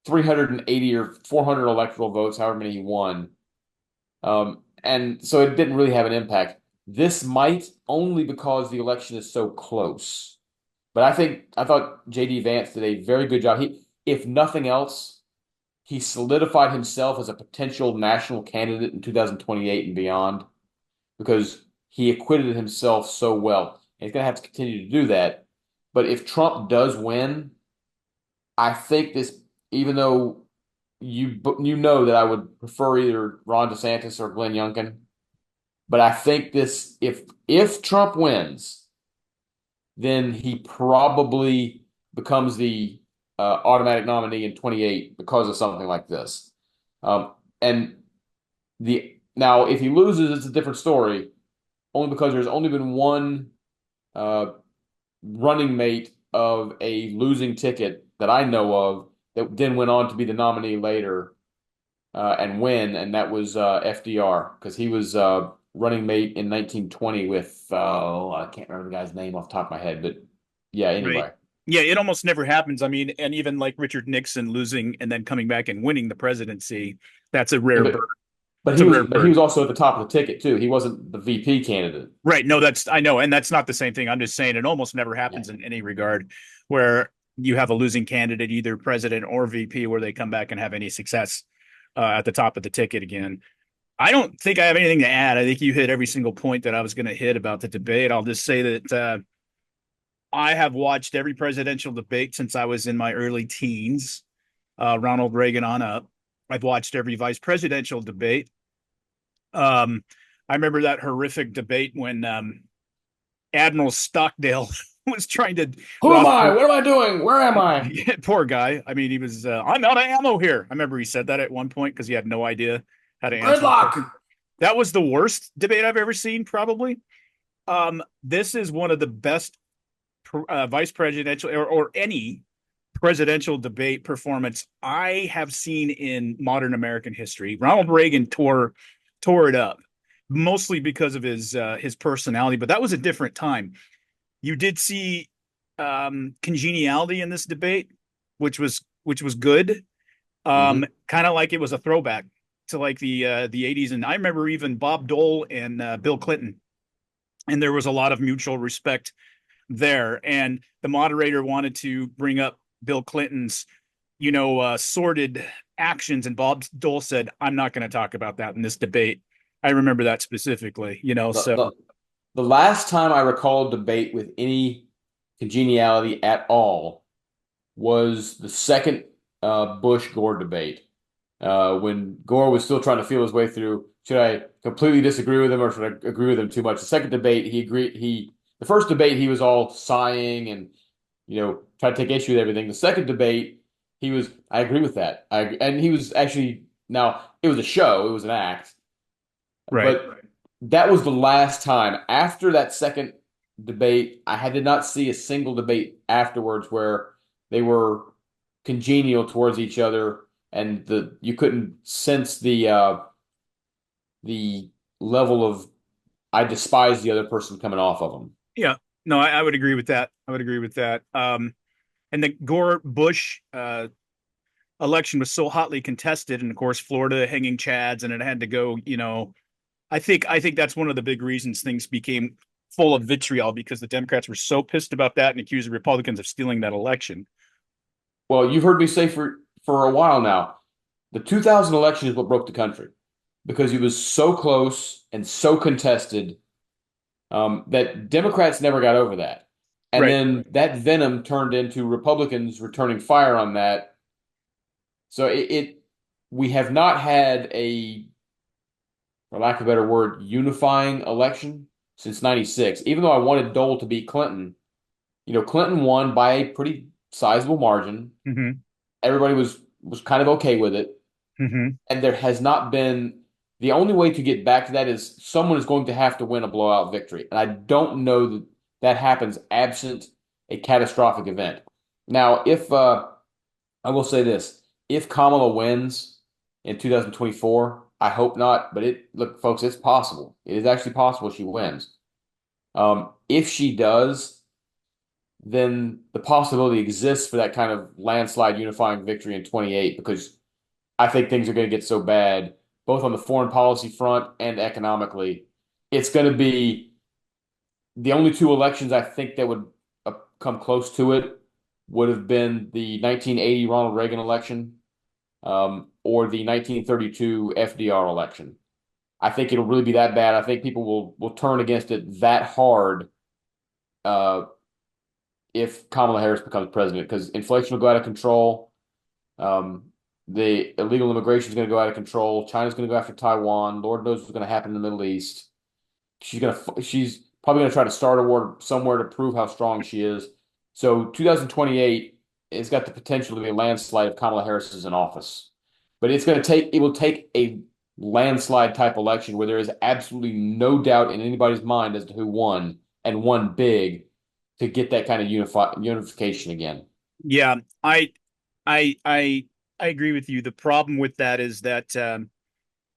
380 or 400 electoral votes, however many he won. And so it didn't really have an impact. This might, only because the election is so close. But I thought JD Vance did a very good job. If nothing else, he solidified himself as a potential national candidate in 2028 and beyond because he acquitted himself so well. And he's going to have to continue to do that. But if Trump does win, I think this, even though you know that I would prefer either Ron DeSantis or Glenn Youngkin, but I think this, if Trump wins, then he probably becomes the automatic nominee in 28 because of something like this. Now, if he loses, it's a different story, only because there's only been one running mate of a losing ticket that I know of that then went on to be the nominee later and win, and that was FDR, because he was running mate in 1920 with, I can't remember the guy's name off the top of my head, but Yeah, anyway. Right. Yeah, it almost never happens. I mean, and even like Richard Nixon losing and then coming back and winning the presidency, that's a rare bird. But he was also at the top of the ticket too. He wasn't the VP candidate. Right. No, I know, and that's not the same thing. I'm just saying it almost never happens in any regard where you have a losing candidate, either president or VP, where they come back and have any success at the top of the ticket again. I don't think I have anything to add. I think you hit every single point that I was going to hit about the debate. I'll just say that I have watched every presidential debate since I was in my early teens, Ronald Reagan on up. I've watched every vice presidential debate. I remember that horrific debate when Admiral Stockdale was trying to. Who am I? What am I doing? Where am I? Poor guy. I mean, he was. I'm out of ammo here. I remember he said that at one point because he had no idea how to answer. Gridlock. That was the worst debate I've ever seen, probably. This is one of the best vice presidential or any presidential debate performance I have seen in modern American history. Ronald Reagan tore it up, mostly because of his personality, but that was a different time. You did see congeniality in this debate, which was good. Kind of like it was a throwback to like the 80s. And I remember even Bob Dole and Bill Clinton, and there was a lot of mutual respect there. And the moderator wanted to bring up Bill Clinton's, sordid actions, and Bob Dole said, "I'm not going to talk about that in this debate." I remember that specifically, The last time I recall a debate with any congeniality at all was the second Bush-Gore debate, when Gore was still trying to feel his way through, should I completely disagree with him or should I agree with him too much? The second debate, the first debate, he was all sighing and, try to take issue with everything. The second debate, I agree with that. And he was actually, now, it was a show, it was an act. Right. But that was the last time. After that second debate, I did not see a single debate afterwards where they were congenial towards each other, and you couldn't sense the level of I despise the other person coming off of them. Yeah, no, I would agree with that. And the Gore-Bush election was so hotly contested, and of course, Florida hanging chads, and it had to go. I think that's one of the big reasons things became full of vitriol, because the Democrats were so pissed about that and accused the Republicans of stealing that election. Well, you've heard me say for a while now, the 2000 election is what broke the country, because it was so close and so contested that Democrats never got over that. And then that venom turned into Republicans returning fire on that. So we have not had a, for lack of a better word, unifying election since 96. Even though I wanted Dole to beat Clinton, Clinton won by a pretty sizable margin. Mm-hmm. Everybody was kind of okay with it. Mm-hmm. And there has not been, the only way to get back to that is someone is going to have to win a blowout victory. And I don't know that happens absent a catastrophic event. Now, I will say this, if Kamala wins in 2024, I hope not, but look, folks, it's possible. It is actually possible she wins. If she does, then the possibility exists for that kind of landslide unifying victory in 28, because I think things are going to get so bad, both on the foreign policy front and economically. It's going to be the only two elections I think that would come close to it would have been the 1980 Ronald Reagan election, or the 1932 FDR election. I think it'll really be that bad. I think people will turn against it that hard if Kamala Harris becomes president, because inflation will go out of control. The illegal immigration is going to go out of control. China's going to go after Taiwan. Lord knows what's going to happen in the Middle East. She's probably going to try to start a war somewhere to prove how strong she is. So 2028 has got the potential to be a landslide if Kamala Harris is in office. But it will take a landslide type election where there is absolutely no doubt in anybody's mind as to who won, and won big, to get that kind of unification again. Yeah, I agree with you. The problem with that is that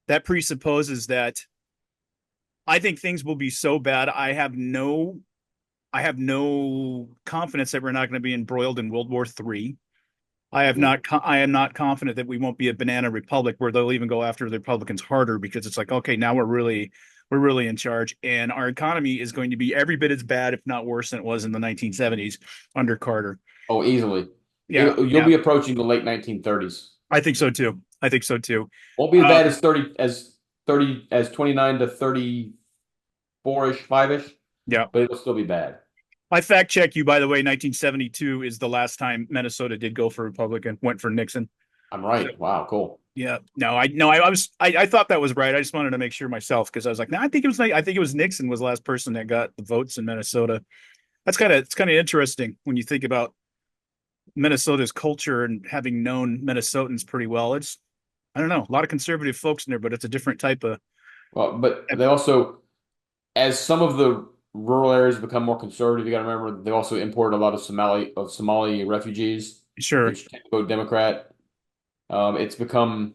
that presupposes that I think things will be so bad. I have no I have no confidence that we're not going to be embroiled in World War III. I am not confident that we won't be a banana republic where they'll even go after the Republicans harder because it's like, okay, now we're really in charge, and our economy is going to be every bit as bad, if not worse, than it was in the 1970s under Carter. Oh, easily. Yeah, You'll be approaching the late 1930s. I think so too. I think so too. Won't be as bad as 29 to 34-ish, 5-ish. Yeah, but it'll still be bad. I fact check you, by the way. 1972 is the last time Minnesota did go for Republican, went for Nixon. I'm right. So, wow, cool. Yeah, I thought that was right. I just wanted to make sure myself because I was like, no, I think it was Nixon was the last person that got the votes in Minnesota. It's kind of interesting when you think about Minnesota's culture and having known Minnesotans pretty well. I don't know, a lot of conservative folks in there, but it's a different type of. Well, but they also, as some of the rural areas become more conservative, you got to remember they also imported a lot of Somali refugees. Sure, which tend to vote Democrat. It's become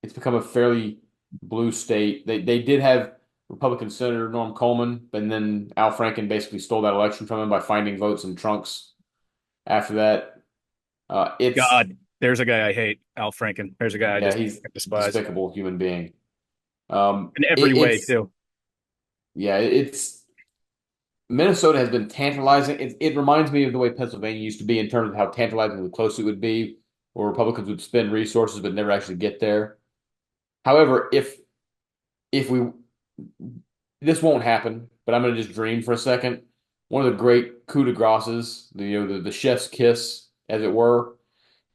a fairly blue state. They did have Republican Senator Norm Coleman, but then Al Franken basically stole that election from him by finding votes in trunks. After that, God, there's a guy I hate, Al Franken. There's a guy he's despise. Despicable human being. In every way too. Yeah, Minnesota has been tantalizing. It reminds me of the way Pennsylvania used to be in terms of how tantalizingly close it would be, where Republicans would spend resources but never actually get there. However, if this won't happen, but I'm going to just dream for a second. One of the great coup de graces, the chef's kiss, as it were.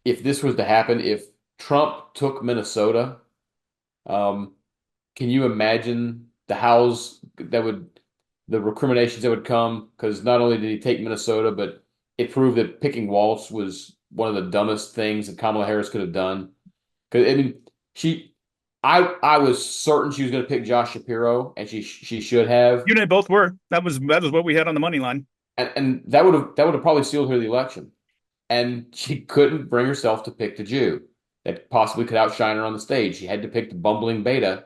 If this was to happen, if Trump took Minnesota, can you imagine the recriminations that would come? Because not only did he take Minnesota, but it proved that picking Walsh was one of the dumbest things that Kamala Harris could have done. Because I mean, I was certain she was going to pick Josh Shapiro, and she should have. You and I both were. That was what we had on the money line, and that would have probably sealed her the election. And she couldn't bring herself to pick the Jew that possibly could outshine her on the stage. She had to pick the bumbling beta,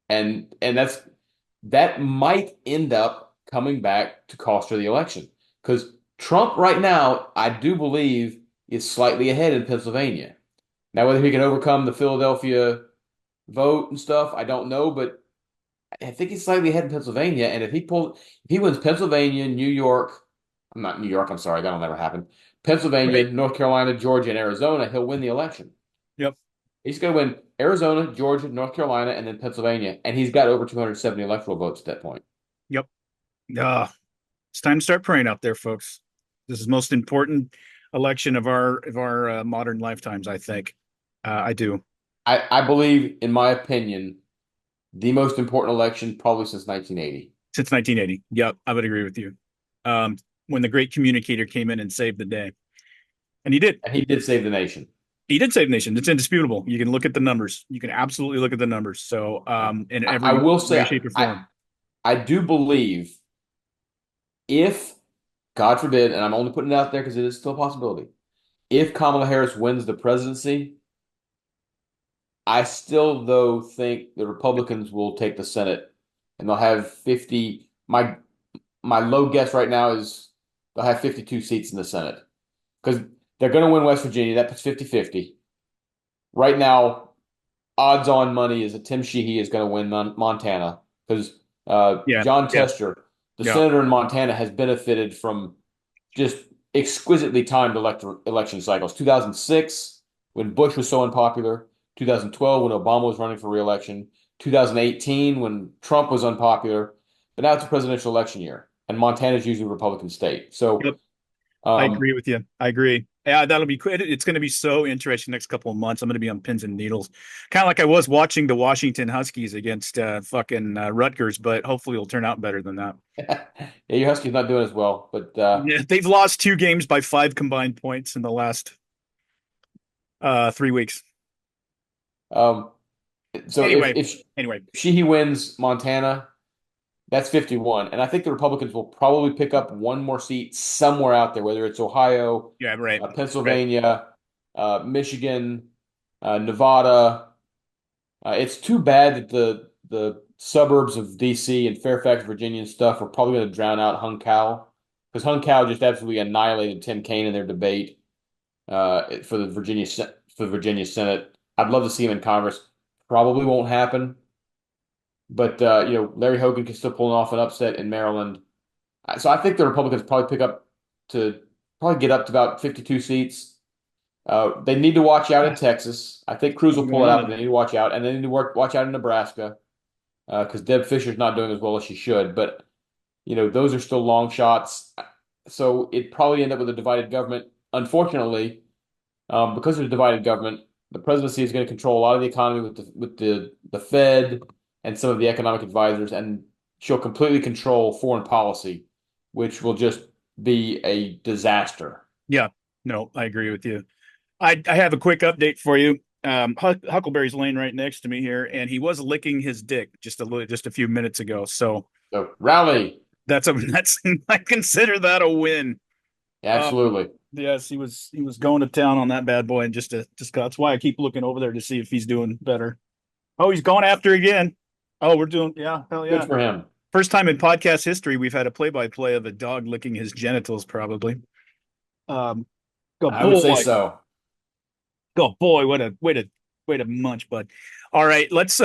and that might end up coming back to cost her the election because Trump right now, I do believe, is slightly ahead in Pennsylvania. Now, whether he can overcome the Philadelphia vote and stuff, I don't know, but I think he's slightly ahead in Pennsylvania. And if he wins Pennsylvania, New York, not New York, I'm sorry, that'll never happen. Pennsylvania, right. North Carolina, Georgia, and Arizona, he'll win the election. Yep. He's going to win Arizona, Georgia, North Carolina, and then Pennsylvania. And he's got over 270 electoral votes at that point. Yep. It's time to start praying out there, folks. This is the most important election of our modern lifetimes, I think. I do. I believe, in my opinion, the most important election probably since 1980. Since 1980. Yep, I would agree with you. When the great communicator came in and saved the day. And he did. And he did save the nation. He did save the nation. It's indisputable. You can look at the numbers. You can absolutely look at the numbers. So in every I will say, shape, or form. I do believe if, God forbid, and I'm only putting it out there because it is still a possibility, if Kamala Harris wins the presidency, I still, though, think the Republicans will take the Senate and they'll have 50. My low guess right now is they'll have 52 seats in the Senate because they're going to win West Virginia. That puts 50-50. Right now, odds on money is that Tim Sheehy is going to win Montana because John Tester, the senator in Montana, has benefited from just exquisitely timed election cycles. 2006, when Bush was so unpopular. 2012, when Obama was running for re-election. 2018, when Trump was unpopular. But now it's a presidential election year, and Montana is usually a Republican state. So I agree with you. I agree. Yeah, that'll be good. It's going to be so interesting next couple of months. I'm going to be on pins and needles, kind of like I was watching the Washington Huskies against fucking Rutgers, but hopefully it'll turn out better than that. Yeah, your Huskies not doing as well, but they've lost 2 games by 5 combined points in the last 3 weeks. So anyway, if Sheehy wins Montana, that's 51. And I think the Republicans will probably pick up one more seat somewhere out there, whether it's Ohio, Pennsylvania, Michigan, Nevada. It's too bad that the suburbs of D.C. and Fairfax, Virginia and stuff are probably going to drown out Hung Cal. because Hun Kao just absolutely annihilated Tim Kaine in their debate for the Virginia Senate. I'd love to see him in Congress. Probably won't happen, but Larry Hogan can still pull off an upset in Maryland. So I think the Republicans probably get up to about 52 seats. They need to watch out in Texas. I think Cruz will pull it out, but they need to watch out, and they need to watch out in Nebraska because Deb Fischer's not doing as well as she should. But those are still long shots. So it probably end up with a divided government. Unfortunately, because of the divided government, the presidency is going to control a lot of the economy with the Fed and some of the economic advisors, and she'll completely control foreign policy, which will just be a disaster. Yeah, no, I agree with you. I have a quick update for you. Huckleberry's laying right next to me here, and he was licking his dick just a few minutes ago. So rally. That's I consider that a win. Absolutely. Yes, he was going to town on that bad boy, and just that's why I keep looking over there to see if he's doing better. Oh, he's going after again. Oh, we're doing hell yeah. Good for him. First time in podcast history we've had a play-by-play of a dog licking his genitals, probably. I would say so. Oh boy, what a way to munch, bud. All right, let's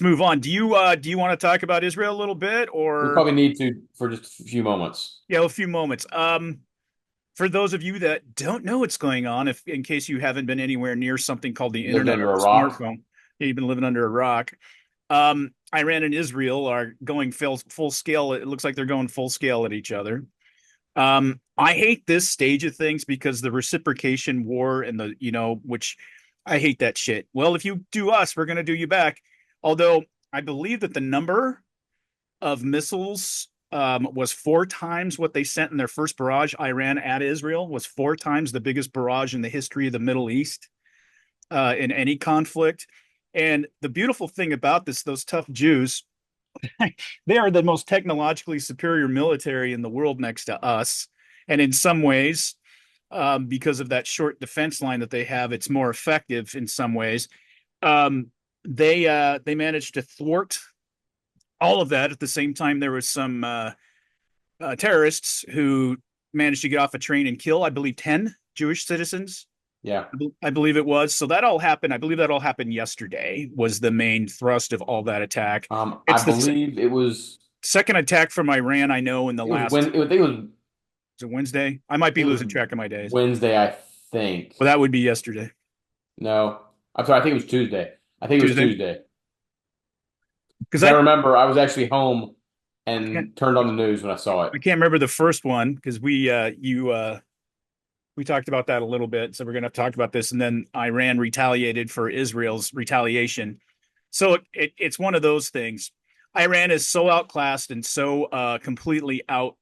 move on. Do you want to talk about Israel a little bit, or we probably need to for just a few moments? Yeah, a few moments. For those of you that don't know what's going on, in case you haven't been anywhere near something called the internet or a smartphone, you've been living under a rock. Iran and Israel are going full scale. It looks like they're going full scale at each other. I hate this stage of things because the reciprocation war and which I hate that shit. Well, if you do us, we're going to do you back. Although I believe that the number of missiles was 4 times what they sent in their first barrage. Iran at Israel was 4 times the biggest barrage in the history of the Middle East in any conflict. And the beautiful thing about those tough Jews, they are the most technologically superior military in the world next to us. And in some ways, because of that short defense line that they have, it's more effective in some ways. They managed to thwart all of that. At the same time, there was some terrorists who managed to get off a train and kill, I believe, 10 Jewish citizens. Yeah, I believe it was. So that all happened. I believe that all happened yesterday. Was the main thrust of all that attack. I believe it was second attack from Iran. I know in the last. I think it was. Is it Wednesday? I might be losing track of my days. Wednesday, I think. Well, that would be yesterday. No, I'm sorry. I think it was Tuesday. It was Tuesday. Because I remember I was actually home and turned on the news when I saw it. I can't remember the first one because we talked about that a little bit. So we're going to talk about this, and then Iran retaliated for Israel's retaliation. So it's one of those things. Iran is so outclassed and so completely out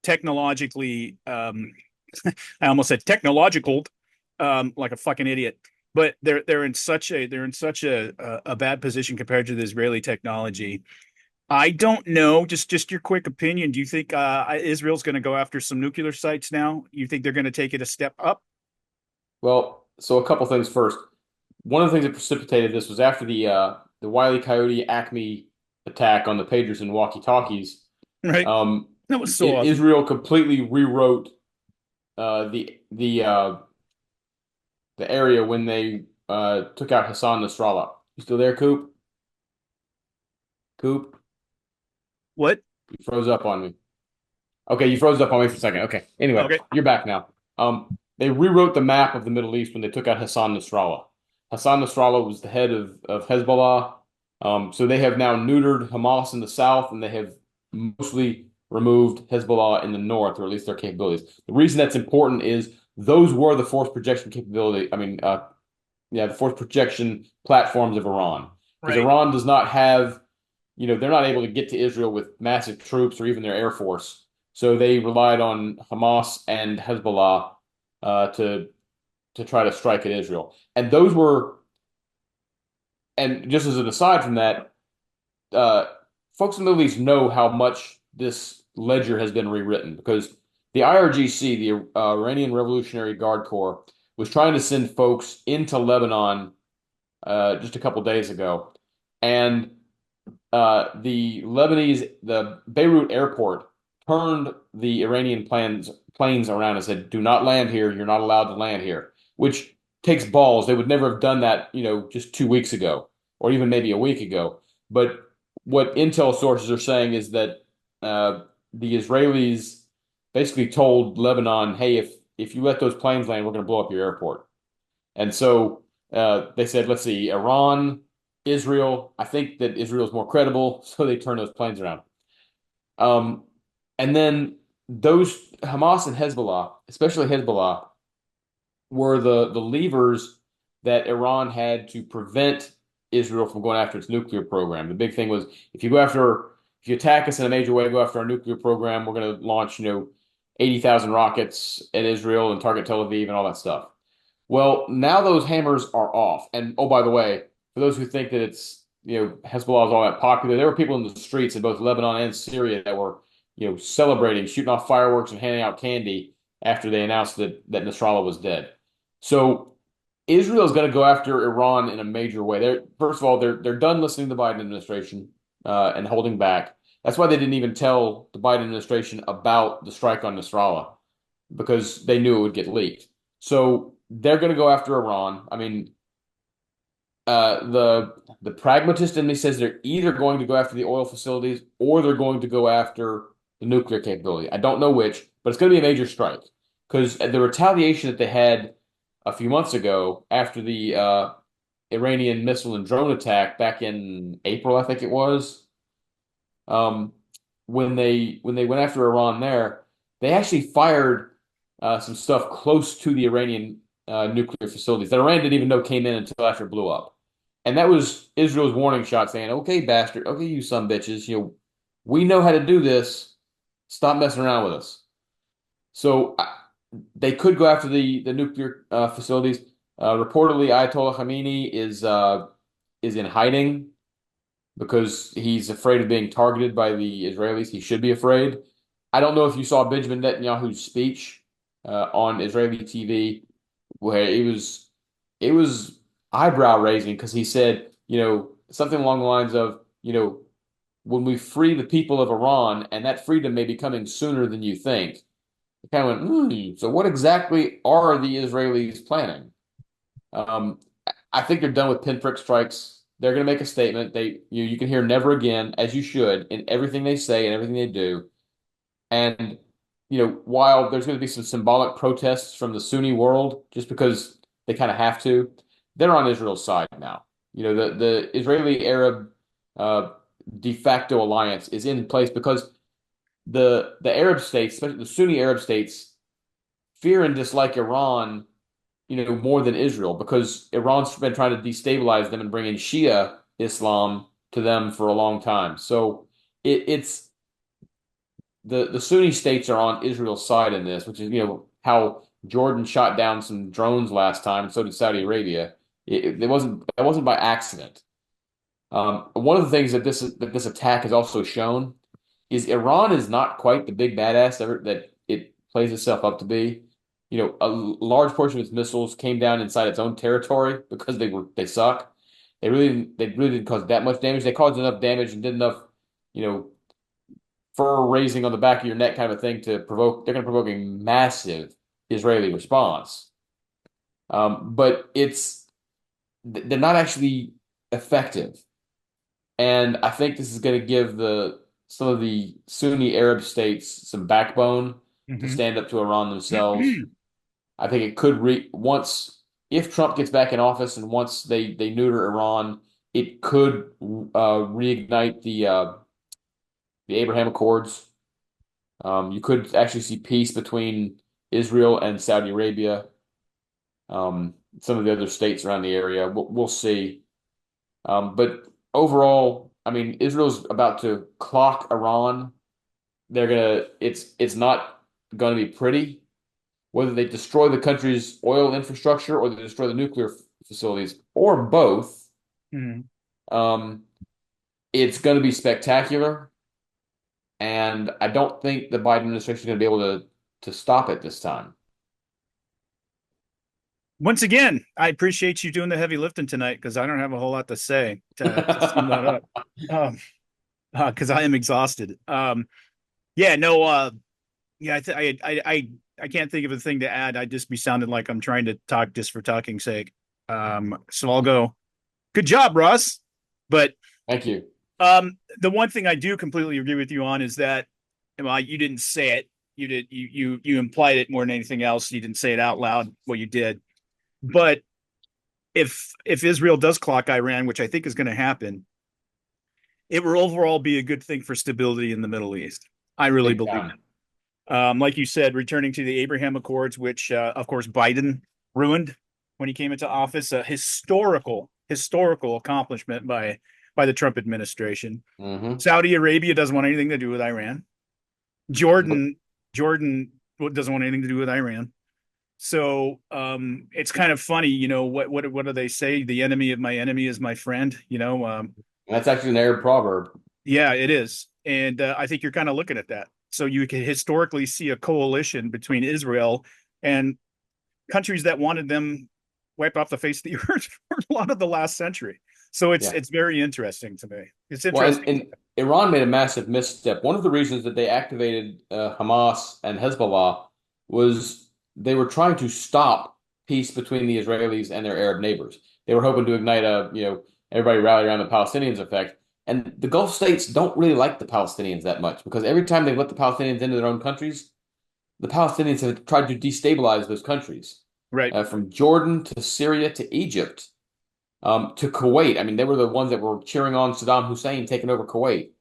technologically. I almost said technological, like a fucking idiot. But they're in such a bad position compared to the Israeli technology. I don't know. Just your quick opinion. Do you think Israel's going to go after some nuclear sites now? You think they're going to take it a step up? Well, so a couple things first. One of the things that precipitated this was after the Wile E. Coyote Acme attack on the pagers and walkie-talkies. Right. That was so awesome. Israel completely rewrote the area when they took out Hassan Nasrallah. You still there, Koop? Koop? What? You froze up on me. Okay, you froze up on me for a second. Okay. Anyway, You're back now. They rewrote the map of the Middle East when they took out Hassan Nasrallah. Hassan Nasrallah was the head of Hezbollah. So they have now neutered Hamas in the south, and they have mostly removed Hezbollah in the north, or at least their capabilities. The reason that's important is those were the force projection capability. The force projection platforms of Iran. Because Iran does not have, they're not able to get to Israel with massive troops or even their air force. So they relied on Hamas and Hezbollah to try to strike at Israel. And those were, and just as an aside from that, folks in the Middle East know how much this ledger has been rewritten, because the IRGC, the Iranian Revolutionary Guard Corps, was trying to send folks into Lebanon just a couple days ago. And the Beirut airport turned the Iranian planes around and said, "Do not land here. You're not allowed to land here," which takes balls. They would never have done that, just 2 weeks ago or even maybe a week ago. But what intel sources are saying is that the Israelis basically told Lebanon, "Hey, if you let those planes land, we're going to blow up your airport." And so they said, let's see, Iran, Israel. I think that Israel is more credible, so they turned those planes around. And then those Hamas and Hezbollah, especially Hezbollah, were the levers that Iran had to prevent Israel from going after its nuclear program. The big thing was if you attack us in a major way, go after our nuclear program, we're going to launch, 80,000 rockets at Israel and target Tel Aviv and all that stuff. Well, now those hammers are off. And oh, by the way, for those who think that it's, Hezbollah is all that popular, there were people in the streets in both Lebanon and Syria that were, celebrating, shooting off fireworks and handing out candy after they announced that Nasrallah was dead. So Israel is going to go after Iran in a major way. First of all, they're done listening to the Biden administration and holding back. That's why they didn't even tell the Biden administration about the strike on Nasrallah, because they knew it would get leaked. So they're going to go after Iran. I mean, the pragmatist in me says they're either going to go after the oil facilities or they're going to go after the nuclear capability. I don't know which, but it's going to be a major strike because the retaliation that they had a few months ago after the Iranian missile and drone attack back in April, I think it was, when they went after Iran there, they actually fired some stuff close to the Iranian nuclear facilities that Iran didn't even know came in until after it blew up. And that was Israel's warning shot saying, "Okay, bastard, okay, you some bitches, we know how to do this. Stop messing around with us." So they could go after the nuclear facilities. Reportedly, Ayatollah Khamenei is in hiding because he's afraid of being targeted by the Israelis. He should be afraid. I don't know if you saw Benjamin Netanyahu's speech on Israeli TV, where it was eyebrow raising because he said, something along the lines of, when we free the people of Iran, and that freedom may be coming sooner than you think. It kind of went, so what exactly are the Israelis planning? I think they're done with pinprick strikes. They're going to make a statement. You can hear "never again," as you should, in everything they say and everything they do. And while there's going to be some symbolic protests from the Sunni world, just because they kind of have to, they're on Israel's side now. The Israeli-Arab de facto alliance is in place because the Arab states, especially the Sunni Arab states, fear and dislike Iran, more than Israel, because Iran's been trying to destabilize them and bring in Shia Islam to them for a long time. So it's the Sunni states are on Israel's side in this, which is how Jordan shot down some drones last time, and so did Saudi Arabia. That wasn't by accident. One of the things that this attack has also shown is Iran is not quite the big badass that it plays itself up to be. A large portion of its missiles came down inside its own territory because they suck. They really didn't cause that much damage. They caused enough damage and did enough, fur raising on the back of your neck kind of thing to provoke. They're going to provoke a massive Israeli response. But they're not actually effective. And I think this is going to give some of the Sunni Arab states some backbone to stand up to Iran themselves. I think it could if Trump gets back in office and once they neuter Iran, it could reignite the Abraham Accords. You could actually see peace between Israel and Saudi Arabia. Some of the other states around the area. We'll see. But overall, I mean, Israel's about to clock Iran. It's not going to be pretty. Whether they destroy the country's oil infrastructure or they destroy the nuclear facilities or both, it's going to be spectacular. And I don't think the Biden administration is going to be able to stop it this time. Once again, I appreciate you doing the heavy lifting tonight because I don't have a whole lot to say to sum that up because I am exhausted. Yeah, no, yeah, I can't think of a thing to add. I'd just be sounding like I'm trying to talk just for talking's sake. So I'll go, good job, Russ. But thank you. The one thing I do completely agree with you on is that, well, you didn't say it. You implied it more than anything else. You didn't say it out loud. Well, you did. But if Israel does clock Iran, which I think is going to happen, it will overall be a good thing for stability in the Middle East. I really believe it. Like you said, returning to the Abraham Accords, which, of course, Biden ruined when he came into office, a historical accomplishment by the Trump administration. Mm-hmm. Saudi Arabia doesn't want anything to do with Iran. Jordan doesn't want anything to do with Iran. So it's kind of funny, you know, what do they say? The enemy of my enemy is my friend, you know. That's actually an Arab proverb. Yeah, it is. And I think you're kind of looking at that. So you can historically see a coalition between Israel and countries that wanted them wiped off the face of the earth for a lot of the last century. So it's very interesting to me. It's interesting. Well, and Iran made a massive misstep. One of the reasons that they activated Hamas and Hezbollah was they were trying to stop peace between the Israelis and their Arab neighbors. They were hoping to ignite everybody rally around the Palestinians effect. And the Gulf states don't really like the Palestinians that much because every time they've let the Palestinians into their own countries, the Palestinians have tried to destabilize those countries. Right. From Jordan to Syria to Egypt to Kuwait. I mean, they were the ones that were cheering on Saddam Hussein taking over Kuwait.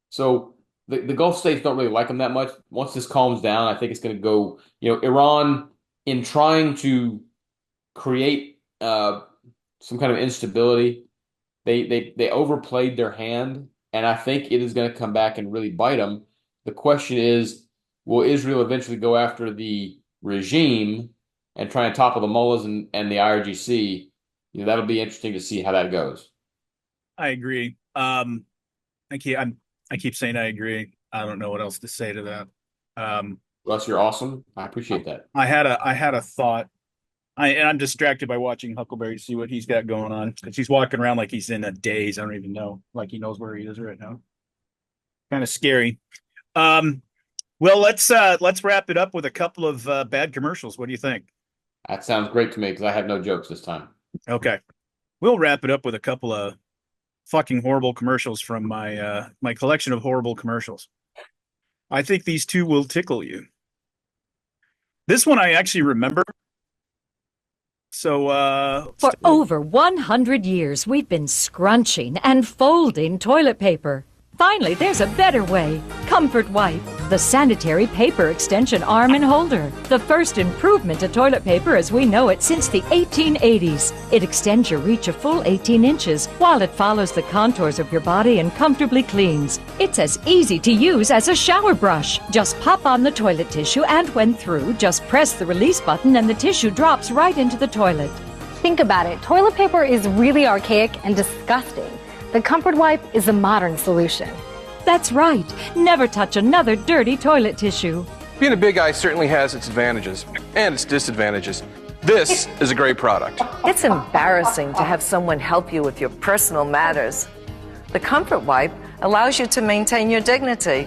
So the Gulf states don't really like them that much. Once this calms down, I think it's going to go, Iran, in trying to create some kind of instability, they overplayed their hand, and I think it is going to come back and really bite them. The question is, will Israel eventually go after the regime and try and topple the mullahs and the IRGC? That'll be interesting to see how that goes. I agree. I keep saying I agree. I don't know what else to say to that. Russ, you're awesome. I appreciate that. I had a thought. I'm distracted by watching Huckleberry to see what he's got going on because he's walking around like he's in a daze. I don't even know, like he knows where he is right now. Kind of scary. Well, let's wrap it up with a couple of bad commercials. What do you think? That sounds great to me because I have no jokes this time. Okay, we'll wrap it up with a couple of fucking horrible commercials from my my collection of horrible commercials. I think these two will tickle you. This one I actually remember. So, for over 100 years, we've been scrunching and folding toilet paper. Finally, there's a better way. Comfort Wipe, the sanitary paper extension arm and holder. The first improvement to toilet paper as we know it since the 1880s. It extends your reach a full 18 inches while it follows the contours of your body and comfortably cleans. It's as easy to use as a shower brush. Just pop on the toilet tissue and when through, just press the release button and the tissue drops right into the toilet. Think about it. Toilet paper is really archaic and disgusting. The Comfort Wipe is a modern solution. That's right. Never touch another dirty toilet tissue. Being a big guy certainly has its advantages and its disadvantages. This is a great product. It's embarrassing to have someone help you with your personal matters. The Comfort Wipe allows you to maintain your dignity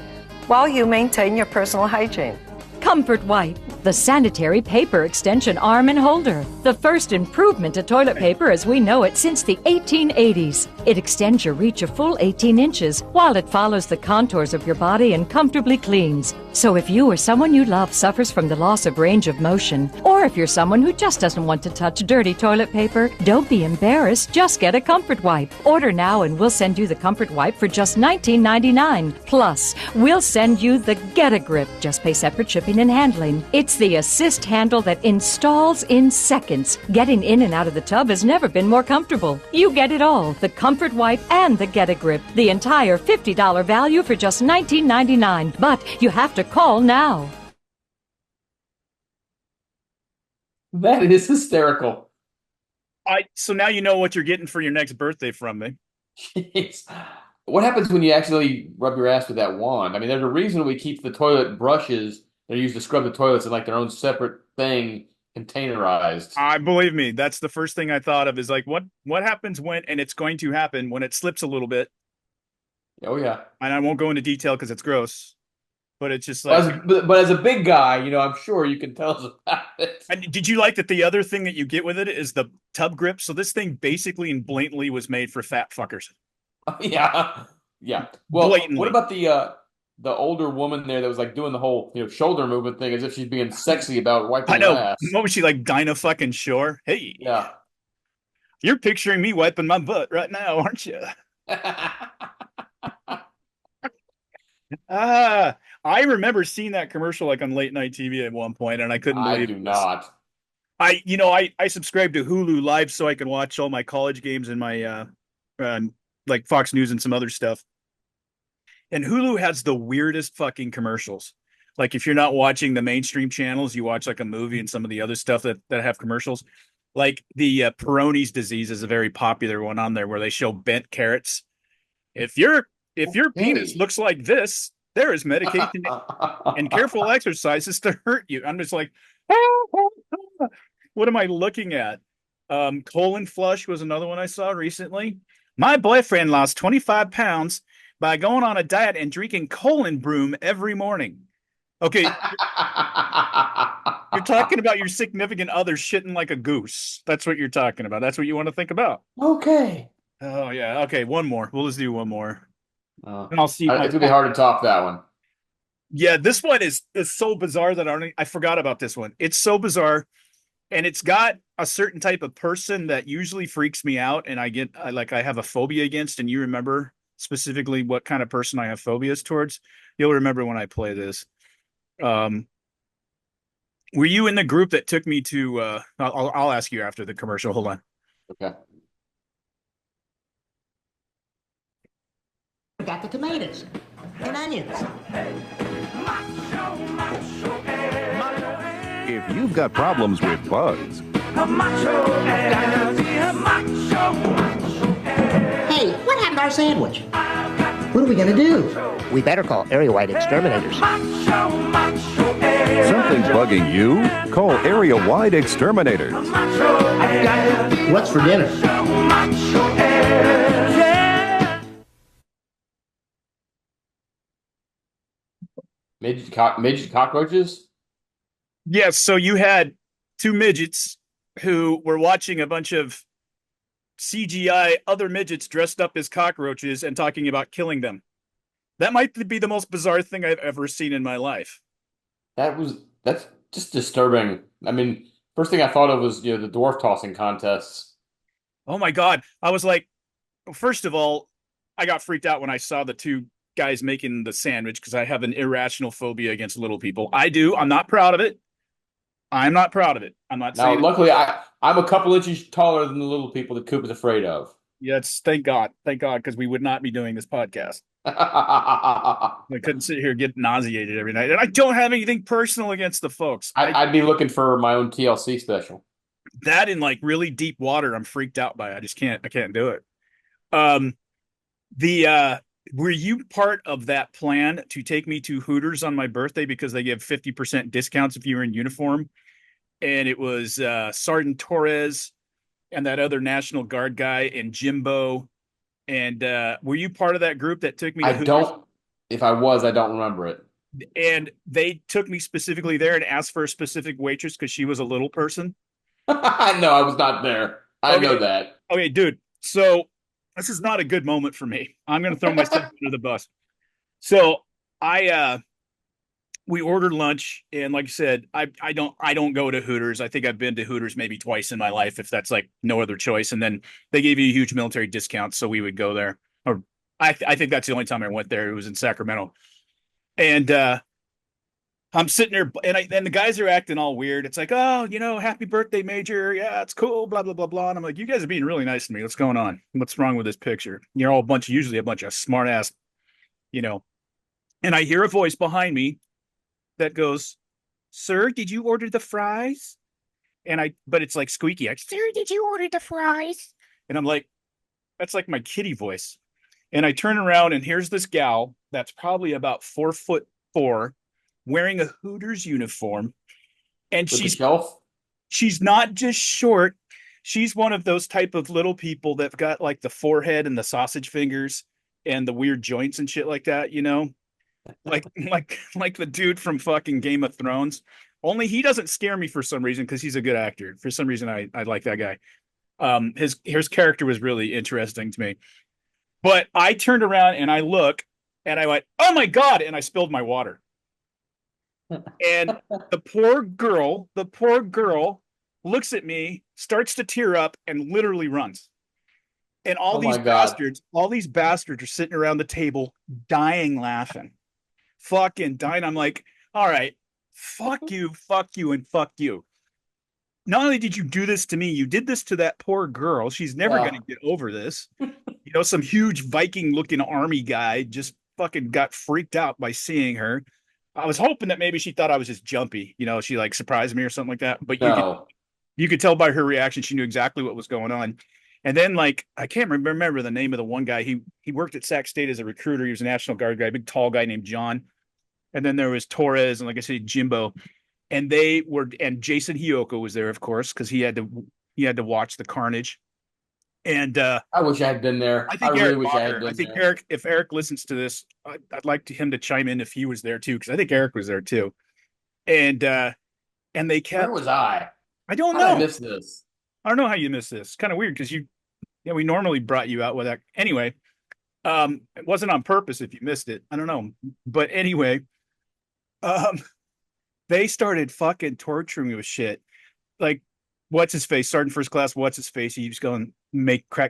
while you maintain your personal hygiene. Comfort Wipe, the sanitary paper extension arm and holder. The first improvement to toilet paper as we know it since the 1880s. It extends your reach a full 18 inches while it follows the contours of your body and comfortably cleans. So if you or someone you love suffers from the loss of range of motion, or if you're someone who just doesn't want to touch dirty toilet paper, don't be embarrassed, just get a Comfort Wipe. Order now and we'll send you the Comfort Wipe for just $19.99. Plus, we'll send you the Get-A-Grip. Just pay separate shipping and handling. It's the assist handle that installs in seconds. Getting in and out of the tub has never been more comfortable. You get it all, the Comfort Wipe and the Get-A-Grip. The entire $50 value for just $19.99. But you have to call now. That is hysterical. So now you know what you're getting for your next birthday from me. Jeez. What happens when you accidentally rub your ass with that wand? I mean, there's a reason we keep the toilet brushes that are used to scrub the toilets in like their own separate thing, containerized. Believe me, that's the first thing I thought of is like, what happens when, and it's going to happen when it slips a little bit. Oh, yeah. And I won't go into detail because it's gross. but it's just like. But as a big guy, I'm sure you can tell us about it. And did you like that the other thing that you get with it is the tub grip? So this thing basically and blatantly was made for fat fuckers. Yeah. Well, Blatantly. what about the older woman there that was like doing the whole shoulder movement thing as if she's being sexy about wiping her ass? What was she like, Dinah fucking Shore? Hey. Yeah. You're picturing me wiping my butt right now, aren't you? I remember seeing that commercial like on late night TV at one point, and I couldn't believe I do not. I subscribe to Hulu Live so I can watch all my college games and my like Fox News and some other stuff. And Hulu has the weirdest fucking commercials. Like if you're not watching the mainstream channels, you watch like a movie and some of the other stuff that have commercials. Like the Peyronie's disease is a very popular one on there where they show bent carrots. If your penis looks like this, there is medication and careful exercises to hurt you. I'm just like, what am I looking at? Colon flush was another one I saw recently. My boyfriend lost 25 pounds by going on a diet and drinking colon broom every morning. Okay. You're talking about your significant other shitting like a goose. That's what you're talking about. That's what you want to think about. Okay. Oh, yeah. Okay, one more. We'll just do one more. And I'll see. It's going to be hard to top that one. Yeah, this one is so bizarre that I forgot about this one. It's so bizarre. And it's got a certain type of person that usually freaks me out. And I have a phobia against. And you remember specifically what kind of person I have phobias towards. You'll remember when I play this. Were you in the group that took me to I'll ask you after the commercial. Hold on. Okay. I got the tomatoes and onions. If you've got problems with bugs, Hey, what happened to our sandwich? What are we gonna do? We better call area-wide exterminators. something's bugging you? Call area-wide exterminators. What's for dinner? Midget cockroaches? Yes, so you had two midgets who were watching a bunch of CGI other midgets dressed up as cockroaches and talking about killing them. That might be the most bizarre thing I've ever seen in my life. That's just disturbing. I mean, first thing I thought of was, the dwarf tossing contests. Oh my God. I was like, first of all, I got freaked out when I saw the two guys making the sandwich because I have an irrational phobia against little people. I do. I'm not proud of it. I'm not proud of it. I'm not saying. Now, luckily, I'm a couple inches taller than the little people that Koop is afraid of. Yes, thank God, because we would not be doing this podcast. I couldn't sit here and get nauseated every night, and I don't have anything personal against the folks. I'd be looking for my own TLC special. That in like really deep water, I'm freaked out by. I can't do it. Were you part of that plan to take me to Hooters on my birthday because they give 50% discounts if you were in uniform? And it was Sergeant Torres and that other National Guard guy and Jimbo. And were you part of that group that took me to Hooters? If I was, I don't remember it. And they took me specifically there and asked for a specific waitress because she was a little person? No, I was not there. I know that. Okay, dude. So this is not a good moment for me. I'm going to throw myself under the bus. So we ordered lunch, and like I said, I don't go to Hooters. I think I've been to Hooters maybe twice in my life, if that's like no other choice. And then they gave you a huge military discount, so we would go there. Or I think that's the only time I went there. It was in Sacramento, and I'm sitting there, and the guys are acting all weird. It's like, oh, happy birthday, Major. Yeah, it's cool. Blah blah blah blah. And I'm like, you guys are being really nice to me. What's going on? What's wrong with this picture? You're all usually a bunch of smart ass, And I hear a voice behind me that goes, "Sir, did you order the fries?" But it's like squeaky. "Sir, did you order the fries?" And I'm like, that's like my kitty voice. And I turn around, and here's this gal that's probably about 4'4", wearing a Hooters uniform, and she's not just short. She's one of those type of little people that've got like the forehead and the sausage fingers and the weird joints and shit like that, like the dude from fucking Game of Thrones. Only he doesn't scare me for some reason because he's a good actor. For some reason, I like that guy. His character was really interesting to me. But I turned around and I look and I went, "Oh my God!" and I spilled my water. And the poor girl looks at me, starts to tear up, and literally runs. And all these bastards are sitting around the table dying laughing. Fucking dying. I'm like, all right, fuck you, and fuck you. Not only did you do this to me, you did this to that poor girl. She's never going to get over this. Some huge Viking looking army guy just fucking got freaked out by seeing her. I was hoping that maybe she thought I was just jumpy. She like surprised me or something like that. But you could tell by her reaction, she knew exactly what was going on. And then, like, I can't remember the name of the one guy. He worked at Sac State as a recruiter. He was a National Guard guy, big tall guy named John. And then there was Torres, and like I said, Jimbo. And Jason Hiyoko was there, of course, because he had to watch the carnage. And I wish I had been there. I really wish I had been there. I think Eric, if Eric listens to this, I'd like him to chime in if he was there too, because I think Eric was there too. And they kept. Where was I? I don't know. I missed this. I don't know how you missed this. Kind of weird because we normally brought you out with that. Anyway, it wasn't on purpose if you missed it. I don't know. But anyway, they started fucking torturing me with shit. Like, what's his face? Sergeant First Class, what's his face? He was going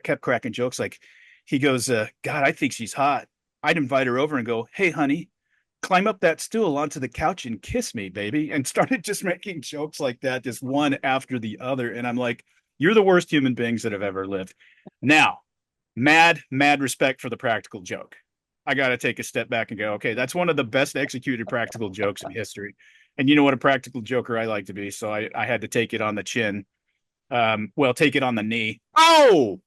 kept cracking jokes. Like, he goes, God, I think she's hot. I'd invite her over and go, hey, honey, climb up that stool onto the couch and kiss me, baby. And started just making jokes like that, just one after the other. And I'm like, you're the worst human beings that have ever lived. Now, mad respect for the practical joke. I got to take a step back and go, okay, that's one of the best executed practical jokes in history. And you know what a practical joker I like to be. So I had to take it on the chin. Take it on the knee. Oh!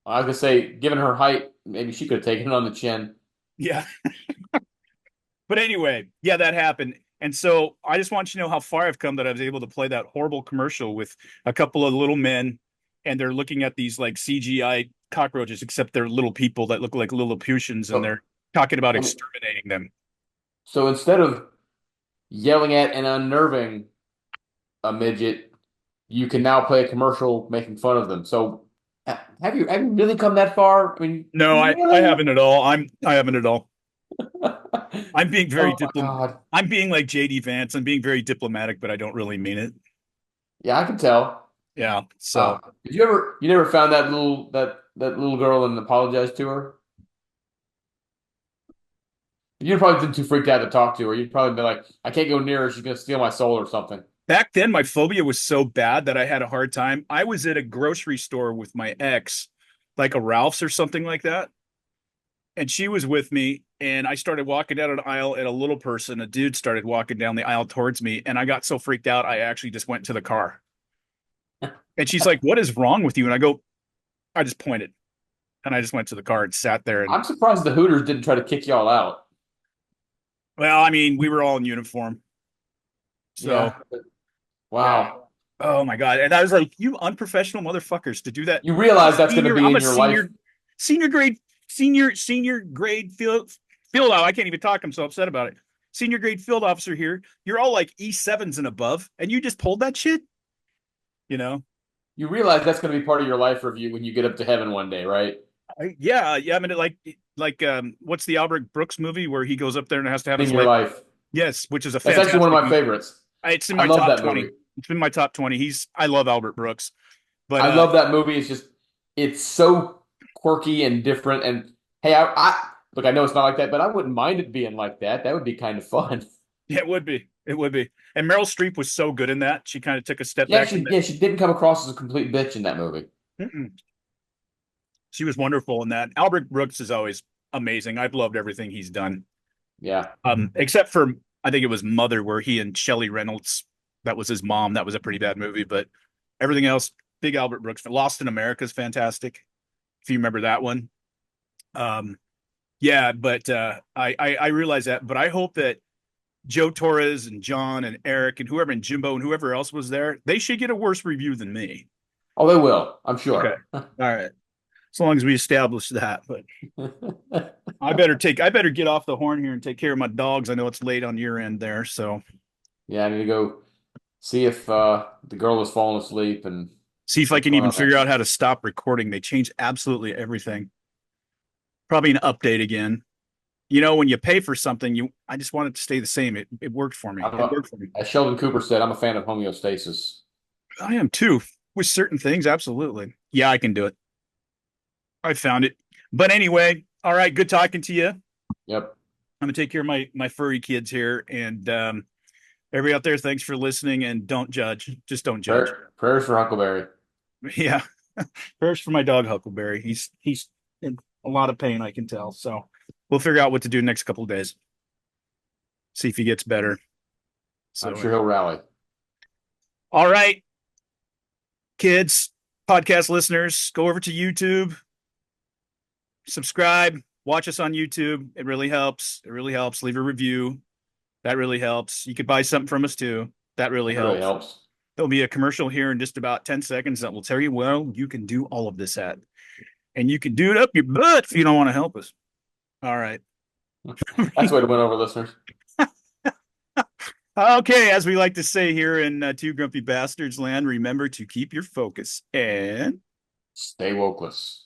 I was going to say, given her height, maybe she could have taken it on the chin. Yeah. But anyway, yeah, that happened. And so I just want you to know how far I've come that I was able to play that horrible commercial with a couple of little men, and they're looking at these like CGI cockroaches, except they're little people that look like Lilliputians, and they're talking about exterminating them. So instead of yelling at and unnerving a midget, you can now play a commercial making fun of them. So have you really come that far? I mean, no, really? I haven't at all. I haven't at all. I'm being very diplomatic. I'm being like JD Vance. I'm being very diplomatic, but I don't really mean it. Yeah, I can tell. Yeah. So did you never found that little girl and apologized to her? You'd probably been too freaked out to talk to her. You'd probably be like, I can't go near her. She's going to steal my soul or something. Back then, my phobia was so bad that I had a hard time. I was at a grocery store with my ex, like a Ralph's or something like that. And she was with me, and I started walking down an aisle, and a dude started walking down the aisle towards me, and I got so freaked out, I actually just went to the car. And she's like, what is wrong with you? And I just pointed, and I just went to the car and sat there. And I'm surprised the Hooters didn't try to kick y'all out. Well, I mean, we were all in uniform. So, yeah. Wow. Oh my God. And I was like, you unprofessional motherfuckers to do that. You realize that's going to be in your life. Senior grade field I can't even talk. I'm so upset about it. Senior grade field officer here. You're all like E7s and above, and you just pulled that shit. You realize that's going to be part of your life review when you get up to heaven one day, right? Yeah. I mean, like what's the Albert Brooks movie where he goes up there and has to have his life? Yes, which is a fantastic. That's actually one of my favorites. It's in my top 20. Movie. It's been my top 20. I love Albert Brooks, but I love that movie. It's so quirky and different. And hey, I look, I know it's not like that, but I wouldn't mind it being like that. That would be kind of fun. Yeah, it would be. It would be. And Meryl Streep was so good in that. She kind of took a step back. She didn't come across as a complete bitch in that movie. Mm-mm. She was wonderful in that. Albert Brooks is always amazing. I've loved everything he's done. Yeah. Except for, I think it was Mother, where he and Shelley Reynolds, that was his mom. That was a pretty bad movie, but everything else, big Albert Brooks. Lost in America is fantastic, if you remember that one. Yeah, but I realize that, but I hope that Joe Torres and John and Eric and whoever, and Jimbo and whoever else was there, they should get a worse review than me. Oh, they will. I'm sure. Okay. All right. as long as we establish that. But I better get off the horn here and take care of my dogs. I know it's late on your end there, so yeah, I need to go see if the girl has fallen asleep and see if I can even figure out how to stop recording. They changed absolutely everything. Probably an update again. You know, when you pay for something, I just want it to stay the same. It worked for me. It worked for me. As Sheldon Cooper said, I'm a fan of homeostasis. I am too. With certain things, absolutely. Yeah, I can do it. I found it. But anyway, all right, good talking to you. Yep. I'm gonna take care of my furry kids here, and everybody out there, thanks for listening, and don't judge. Just don't judge. Prayers for Huckleberry. Yeah, prayers for my dog Huckleberry. He's in a lot of pain, I can tell. So we'll figure out what to do next couple of days. See if he gets better. So, I'm sure he'll rally. All right, kids, podcast listeners, go over to YouTube, subscribe, watch us on YouTube. It really helps. It really helps. Leave a review. That really helps. You could buy something from us too. That really helps. There'll be a commercial here in just about 10 seconds that will tell you, well, you can do all of this at. And you can do it up your butt if you don't want to help us. All right. That's the way to win over listeners. Okay, as we like to say here in Two Grumpy Bastards land, remember to keep your focus and stay wokeless.